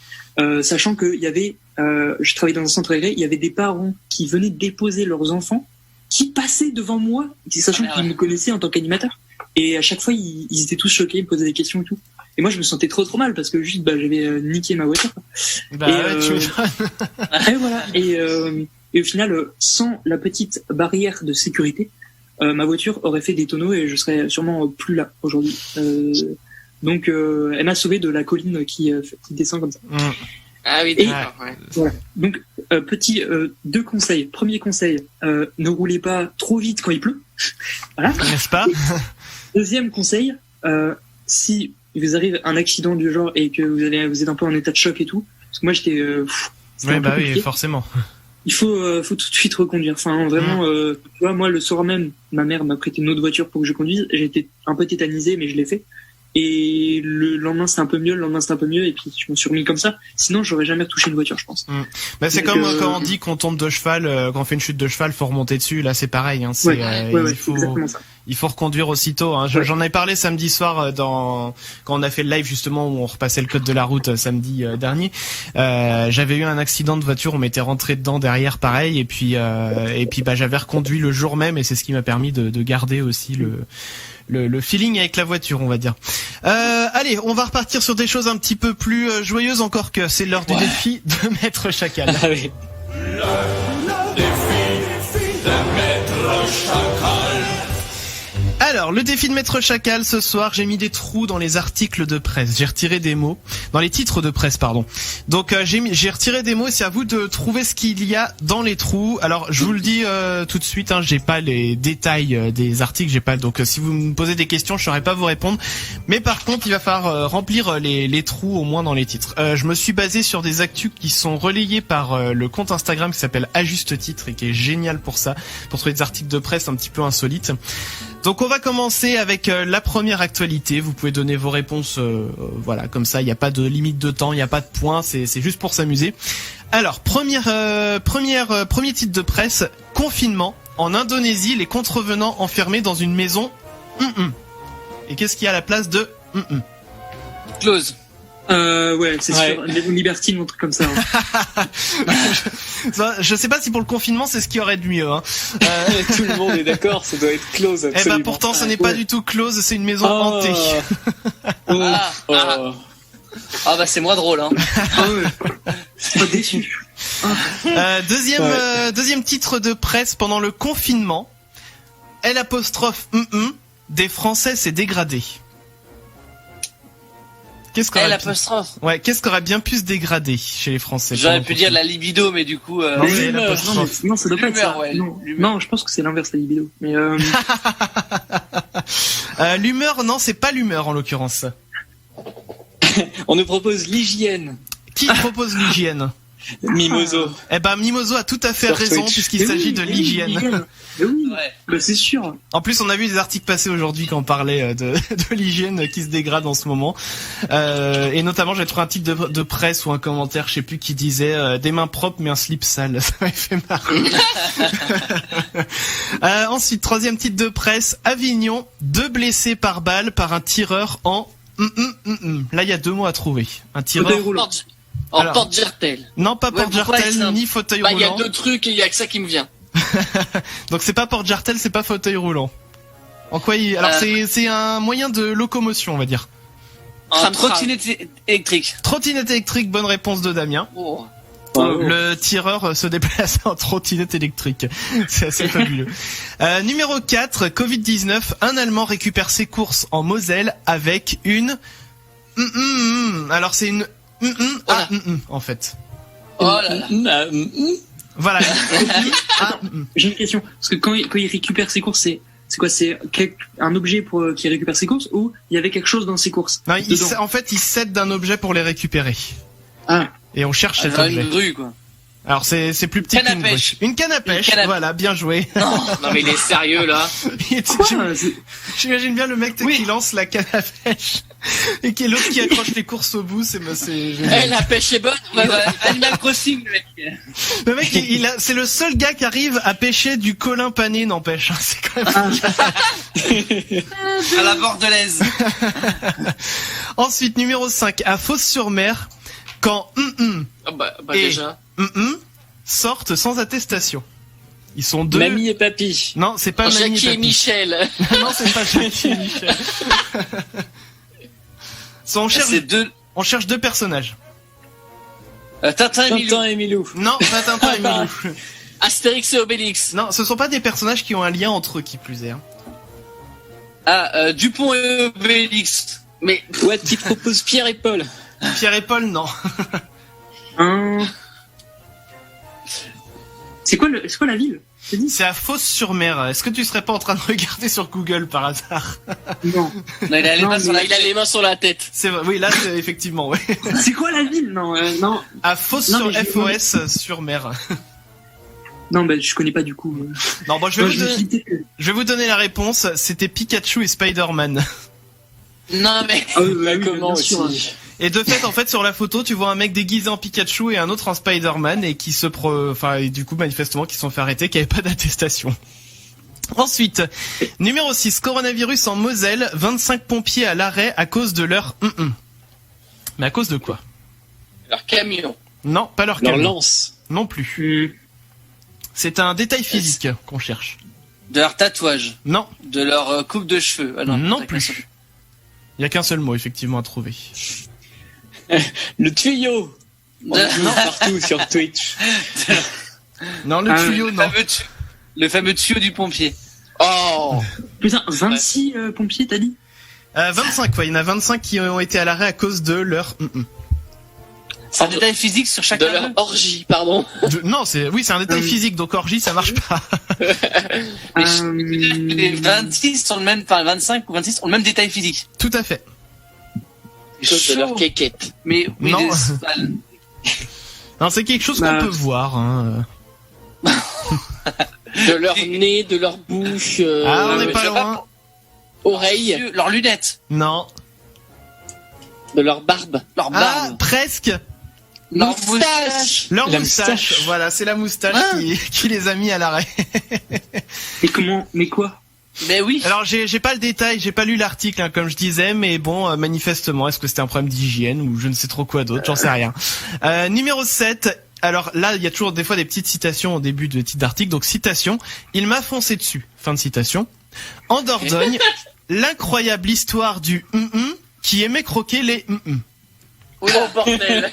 sachant que il y avait, je travaillais dans un centre aéré, il y avait des parents qui venaient déposer leurs enfants, qui passaient devant moi, sachant qu'ils me connaissaient en tant qu'animateur. Et à chaque fois, ils étaient tous choqués, ils me posaient des questions et tout. Et moi, je me sentais trop mal parce que juste, j'avais niqué ma voiture. Et voilà. Et au final, sans la petite barrière de sécurité, ma voiture aurait fait des tonneaux et je serais sûrement plus là aujourd'hui. Donc, elle m'a sauvé de la colline qui descend comme ça. Ah oui, d'accord. Ouais. Voilà. Donc, petit 2 conseils. Premier conseil, ne roulez pas trop vite quand il pleut. Voilà. N'est-ce pas? Deuxième conseil, si il vous arrive un accident du genre et que vous êtes un peu en état de choc et tout. Parce que moi, j'étais... Ouais, bah oui, forcément. Il faut tout de suite reconduire. Enfin, vraiment, tu vois, moi, le soir même, ma mère m'a prêté une autre voiture pour que je conduise. J'ai été un peu tétanisé, mais je l'ai fait. Et le lendemain, c'était un peu mieux. Et puis, je me suis remis comme ça. Sinon, j'aurais jamais retouché une voiture, je pense. Bah, c'est donc, comme quand on dit qu'on tombe de cheval, quand on fait une chute de cheval, faut remonter dessus. Là, c'est pareil. Hein. Il faut reconduire aussitôt. Hein. J'en ai parlé samedi soir quand on a fait le live justement où on repassait le code de la route samedi dernier. J'avais eu un accident de voiture, on m'était rentré dedans derrière, pareil. Et puis bah j'avais reconduit le jour même et c'est ce qui m'a permis de garder aussi le feeling avec la voiture, on va dire. Allez, on va repartir sur des choses un petit peu plus joyeuses encore que c'est l'heure du défi de Maître Chacal. Allez. Le défi de Maître Chacal. Alors, le défi de Maître Chacal, ce soir, j'ai mis des trous dans les articles de presse. J'ai retiré des mots, dans les titres de presse, pardon. Donc, j'ai retiré des mots et c'est à vous de trouver ce qu'il y a dans les trous. Alors, je vous le dis tout de suite, hein, j'ai pas les détails des articles, donc si vous me posez des questions, je saurais pas vous répondre. Mais par contre, il va falloir remplir les trous au moins dans les titres. Je me suis basé sur des actus qui sont relayés par le compte Instagram qui s'appelle À Juste Titre et qui est génial pour ça, pour trouver des articles de presse un petit peu insolites. Donc on va commencer avec la première actualité. Vous pouvez donner vos réponses, voilà, comme ça. Il n'y a pas de limite de temps, il n'y a pas de points. C'est juste pour s'amuser. Alors premier titre de presse. Confinement en Indonésie, les contrevenants enfermés dans une maison. Et qu'est-ce qu'il y a à la place de Close. Ouais, c'est sûr. Les libertines, un truc comme ça. Hein. Je sais pas si pour le confinement c'est ce qu'il y aurait de mieux. Hein. Tout le monde est d'accord, ça doit être close. Eh ben pourtant, ce n'est pas du tout close, c'est une maison hantée. Ah bah c'est moins drôle. Hein. Pas déçu. Deuxième titre de presse pendant le confinement. L', des Français s'est dégradé. Qu'est-ce qu'aurait bien pu se dégrader chez les Français? J'aurais pu dire la libido, mais du coup... Non, ça doit pas être ça. Ouais, non, je pense que c'est l'inverse, la libido. Mais l'humeur, non, c'est pas l'humeur en l'occurrence. On nous propose l'hygiène. Qui propose l'hygiène? Mimoso. Eh ben Mimoso a tout à fait raison puisqu'il s'agit de l'hygiène. Oui, bah, c'est sûr. En plus, on a vu des articles passer aujourd'hui quand on parlait de l'hygiène qui se dégrade en ce moment. Et notamment, j'ai trouvé un titre de presse ou un commentaire, je sais plus, qui disait des mains propres mais un slip sale. Ça m'a fait marrer. Ensuite, troisième titre de presse, Avignon, 2 blessés par balle par un tireur en Là, il y a 2 mots à trouver. Un tireur en porte-jartel. Non, pas porte-jartel ni fauteuil roulant. Il y a 2 trucs et il y a que ça qui me vient. Donc c'est pas porte-jartel, c'est pas fauteuil roulant. En quoi Alors c'est un moyen de locomotion, on va dire. Un trottinette électrique. Trottinette électrique, bonne réponse de Damien. Le tireur se déplace en trottinette électrique. C'est assez fabuleux. Numéro 4, Covid-19. Un Allemand récupère ses courses en Moselle avec une... Alors c'est une... en fait. Oh là là. Voilà. J'ai une question. Parce que quand il récupère ses courses, c'est quoi? C'est un objet pour qui récupère ses courses ou il y avait quelque chose dans ses courses? Non, en fait, il s'aide d'un objet pour les récupérer. Et on cherche cet objet. Une grue, quoi. Alors c'est plus petit qu'une grue. Une canne à pêche. Voilà, bien joué. Non mais il est sérieux là. J'imagine bien le mec qui lance la canne à pêche et qui est l'autre qui accroche les courses au bout. C'est la pêche est bonne. Animal Crossing, le mec. Le mec, c'est le seul gars qui arrive à pêcher du colin pané, n'empêche. C'est quand même à la bordelaise. Ensuite, numéro 5, à Fos-sur-Mer, quand déjà sortent sans attestation. Ils sont 2. Mamie et papy. Non, c'est pas Mamie Jackie et papy. Et Michel. Non, c'est pas Jackie et Michel. On cherche 2 personnages. Tintin et Milou. Non, pas Tintin et Milou. Astérix et Obélix. Non, ce sont pas des personnages qui ont un lien entre eux, qui plus est. Dupont et Obélix. Mais ouais, qui propose Pierre et Paul. Pierre et Paul, non. C'est quoi la ville? C'est à Fos-sur-Mer. Est-ce que tu serais pas en train de regarder sur Google par hasard? Non. Non, il a les mains sur la tête. C'est vrai. Oui, là, effectivement, ouais. C'est quoi la ville? Non, non. À Fos-sur-Mer. Non, bah, je connais pas du coup. Non, bon, je vais vous donner la réponse. C'était Pikachu et Spider-Man. Non, mais. Comment aussi? Et de fait, en fait, sur la photo, tu vois un mec déguisé en Pikachu et un autre en Spider-Man et qui et du coup, manifestement, qui se sont fait arrêter, qui n'avaient pas d'attestation. Ensuite, numéro 6, coronavirus en Moselle, 25 pompiers à l'arrêt à cause de leur Mais à cause de quoi? Leur camion. Non, pas leur Leur camion. lance. Non plus. C'est un détail physique qu'on cherche. De leur tatouage. Non. De leur coupe de cheveux. Ah non plus. Il y a qu'un seul mot, effectivement, à trouver. Le tuyau. Non, partout sur Twitch. Non, le tuyau, non. Le fameux tuyau du pompier. Oh. Putain, 26 pompiers, t'as dit? 25, ouais. Il y en a 25 qui ont été à l'arrêt à cause de leur C'est un détail physique sur chacun de leur orgie, pardon. Non, c'est un détail physique, donc orgie, ça marche pas. Les 26 sont le même, enfin 25 ou 26 ont le même détail physique. Tout à fait. De leur quéquette. Mais oui, non. Non, c'est quelque chose qu'on peut voir. Hein. De leur nez, de leur bouche. On n'est pas loin. Oreilles. Leurs lunettes. Non. De leur barbe. Leur barbe. Presque. Leur moustache. Leur moustache. Voilà, c'est la moustache qui les a mis à l'arrêt. Et comment? Mais quoi? Mais oui. Alors j'ai pas le détail, j'ai pas lu l'article comme je disais, mais bon, manifestement, est-ce que c'était un problème d'hygiène ou je ne sais trop quoi d'autre, j'en sais rien. Numéro 7, alors là il y a toujours des fois des petites citations au début de titres d'articles, donc citation, il m'a foncé dessus, fin de citation. En Dordogne, l'incroyable histoire du qui aimait croquer les Oh bordel.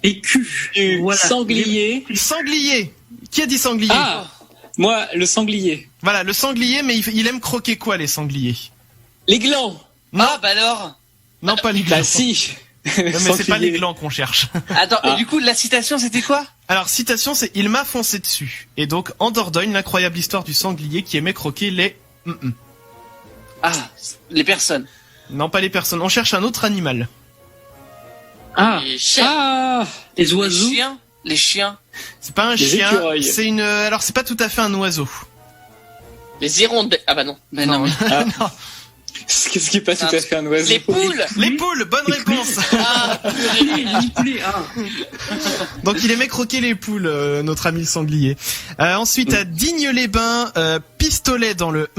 Et cul. Voilà. Sanglier. Sanglier. Qui a dit sanglier? Ah, moi, le sanglier. Voilà, le sanglier, mais il aime croquer quoi, les sangliers? Les glands. Non. Ah, bah alors. Non, pas les glands. Bah si. Non, mais c'est pas les glands qu'on cherche. Attends, et du coup, la citation, c'était quoi? Alors, citation, c'est « Il m'a foncé dessus ». Et donc, en Dordogne, l'incroyable histoire du sanglier qui aimait croquer les Ah, les personnes. Non, pas les personnes. On cherche un autre animal. Ah. Les chiens. Ah. Les oiseaux. Les chiens. C'est pas un Les chien. écureuils. C'est une. Alors, c'est pas tout à fait un oiseau. Les hirondelles. Ah bah non. Mais non. Non. Qu'est-ce qui est pas tout à fait un oiseau? Les poules. Les poules. Bonne réponse. Ah, poulet. Ah. Donc, il aimait croquer les poules, notre ami le sanglier. Ensuite, à Digne-les-Bains, pistolet dans le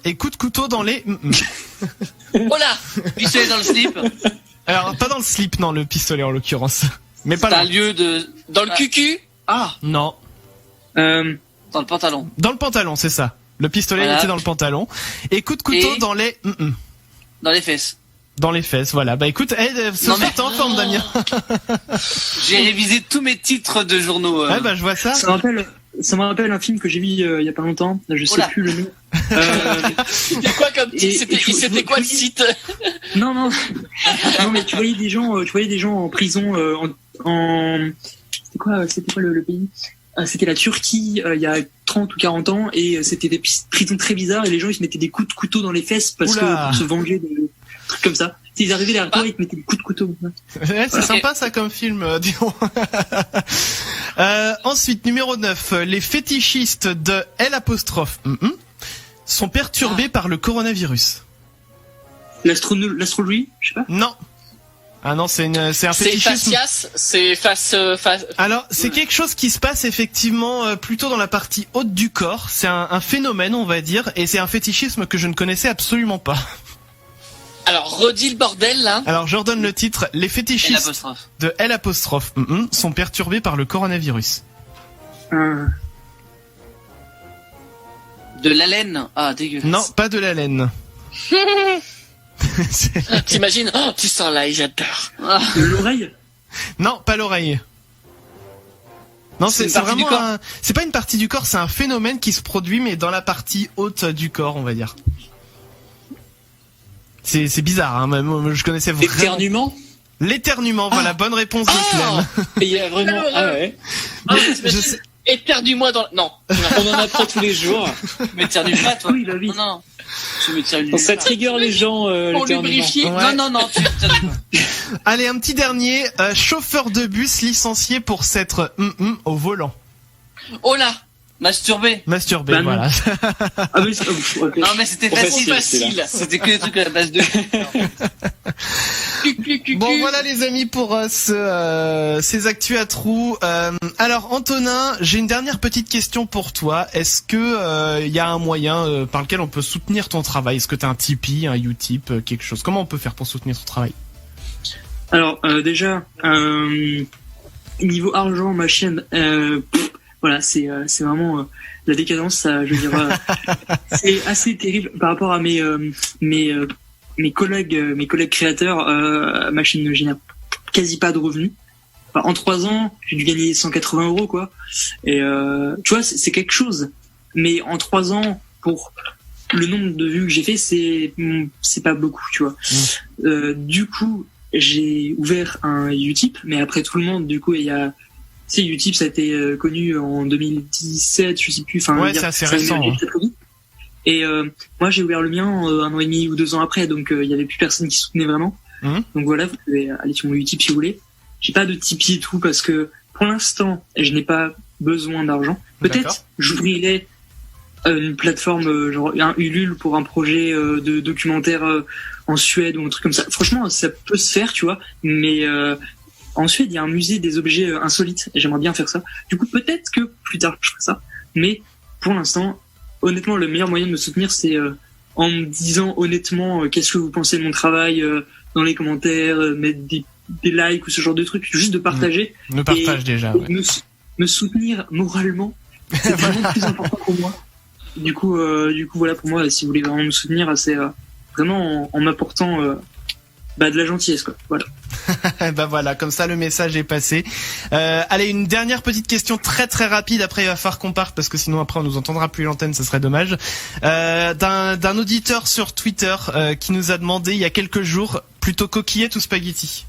et coup de couteau dans les Oh là. Pistolet dans le slip. Alors, pas dans le slip, non, le pistolet en l'occurrence. Mais pas C'est un loin. lieu de. Dans le cucu. Ah. Non. Dans le pantalon. Dans le pantalon, c'est ça. Le pistolet Voilà. était dans le pantalon. Et coup de couteau Et dans les dans les fesses. Dans les fesses, voilà. Bah écoute, ce soir t'es en forme, Damien. J'ai révisé tous mes titres de journaux. Ouais, bah je vois ça. Ça me rappelle un film que j'ai vu il y a pas longtemps. Je sais plus le nom. C'était quoi comme titre? C'était quoi le site? Non, mais tu voyais des gens en prison c'était quoi le pays? C'était la Turquie il y a 30 ou 40 ans et c'était des prisons très bizarres et les gens ils se mettaient des coups de couteau dans les fesses parce que pour se venger de trucs comme ça. Ils arrivaient derrière toi et ils te mettaient des coups de couteau. Ouais, c'est sympa ça comme film, disons. Ensuite, numéro 9, les fétichistes de L' sont perturbés par le coronavirus. L'astrologie, je sais pas. Non. Ah non, c'est un fétichisme. C'est face. Alors, c'est quelque chose qui se passe effectivement plutôt dans la partie haute du corps. C'est un phénomène, on va dire, et c'est un fétichisme que je ne connaissais absolument pas. Alors, redis le bordel, là. Alors, je redonne le titre. Les fétichistes de L' sont perturbés par le coronavirus. De la laine. Ah, dégueulasse. Non, pas de la laine. T'imagines? Oh, tu sens là, j'adore. L'oreille? Non, pas l'oreille. Non, c'est vraiment c'est pas une partie du corps, c'est un phénomène qui se produit, mais dans la partie haute du corps, on va dire. C'est bizarre, hein, même, je connaissais vraiment. L'éternuement, voilà, bonne réponse de Clem. Il y a vraiment. Ah ouais. Éternue-moi dans... Non. On en apprend tous les jours. M'éternue pas, toi. Oui, bah oui. Non. Je m'éternue. Donc ça trigger les gens, Pour l'éternuement. lubrifier. Ouais. Non, tu t'éternues pas. Allez, un petit dernier. Chauffeur de bus licencié pour s'être au volant. Oh là. Masturber. Masturbé, Bah non. voilà. Ah oui, ok. Non, mais c'était facile. C'était que des trucs à la base de. Bon, voilà les amis pour ces actus à trous. Alors Antonin, j'ai une dernière petite question pour toi. Est-ce que y a un moyen par lequel on peut soutenir ton travail? Est-ce que t'as un Tipeee, un Utip, quelque chose? Comment on peut faire pour soutenir ton travail? Alors déjà, niveau argent, ma chaîne, voilà, c'est vraiment la décadence. Ça, je veux dire, c'est assez terrible par rapport à mes collègues créateurs. Ma chaîne ne génère quasi pas de revenus. Enfin, en 3 ans, j'ai dû gagner 180 € quoi. Et tu vois, c'est quelque chose. Mais en 3 ans, pour le nombre de vues que j'ai fait, c'est pas beaucoup, tu vois. Du coup, j'ai ouvert un Utip, mais après tout le monde, du coup, il y a... Tu sais, Utip, ça a été connu en 2017, je sais plus. Enfin, ouais, c'est assez récent. Et moi, j'ai ouvert le mien 1 an et demi ou 2 ans après, donc il y avait plus personne qui soutenait vraiment. Donc voilà, vous pouvez aller sur mon Utip si vous voulez. J'ai pas de Tipeee et tout parce que pour l'instant, je n'ai pas besoin d'argent. Peut-être j'ouvrirai une plateforme genre un Ulule pour un projet de documentaire en Suède ou un truc comme ça. Franchement, ça peut se faire, tu vois, mais en Suède, il y a un musée des objets insolites et j'aimerais bien faire ça. Du coup, peut-être que plus tard, je ferai ça. Mais pour l'instant, honnêtement, le meilleur moyen de me soutenir, c'est en me disant honnêtement qu'est-ce que vous pensez de mon travail dans les commentaires, mettre des likes ou ce genre de trucs, juste de partager. Le partage déjà. Ouais. Me soutenir moralement, c'est vraiment plus important pour moi. Du coup, voilà, pour moi, si vous voulez vraiment me soutenir, c'est vraiment en m'apportant de la gentillesse, quoi. Voilà. Bah voilà, comme ça le message est passé. Allez, une dernière petite question très très rapide. Après, il va falloir qu'on parte parce que sinon après on nous entendra plus l'antenne, ce serait dommage. D'un auditeur sur Twitter qui nous a demandé il y a quelques jours plutôt coquillette ou spaghetti.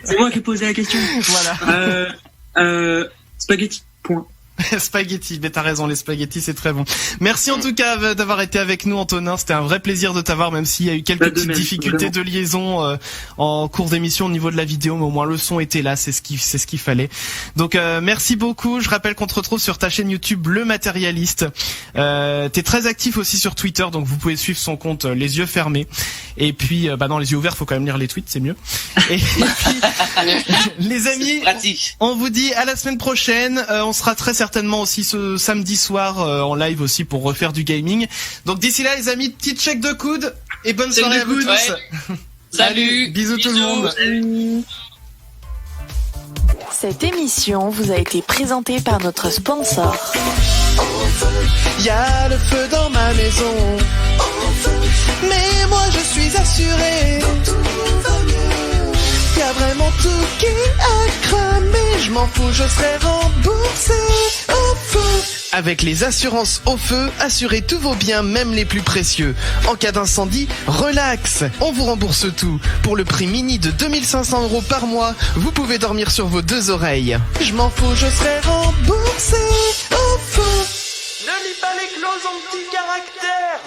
C'est moi qui ai posé la question. Voilà. Spaghetti. Point. Spaghetti, mais t'as raison, les spaghettis c'est très bon. Merci en tout cas d'avoir été avec nous, Antonin. C'était un vrai plaisir de t'avoir, même s'il y a eu quelques petites difficultés de liaison en cours d'émission au niveau de la vidéo, mais au moins le son était là, c'est ce qu'il fallait. Donc merci beaucoup. Je rappelle qu'on te retrouve sur ta chaîne YouTube Le Matérialiste. T'es très actif aussi sur Twitter, donc vous pouvez suivre son compte les yeux fermés. Et puis non, les yeux ouverts, faut quand même lire les tweets, c'est mieux. Et puis les amis, on vous dit à la semaine prochaine. On sera très certainement aussi ce samedi soir en live aussi pour refaire du gaming. Donc d'ici là les amis, petit check de coude et bonne soirée à vous tous. Ouais. Salut, bisous tout le monde. Salut. Cette émission vous a été présentée par notre sponsor. Y a le feu dans ma maison, mais moi je suis assuré. Y a vraiment tout qui a cramé. Je m'en fous, je serai remboursé au feu. Avec les assurances au feu, assurez tous vos biens, même les plus précieux. En cas d'incendie, relax, on vous rembourse tout. Pour le prix mini de 2500 € par mois, vous pouvez dormir sur vos 2 oreilles. Je m'en fous, je serai remboursé au feu. Ne lis pas les clauses en petit caractère.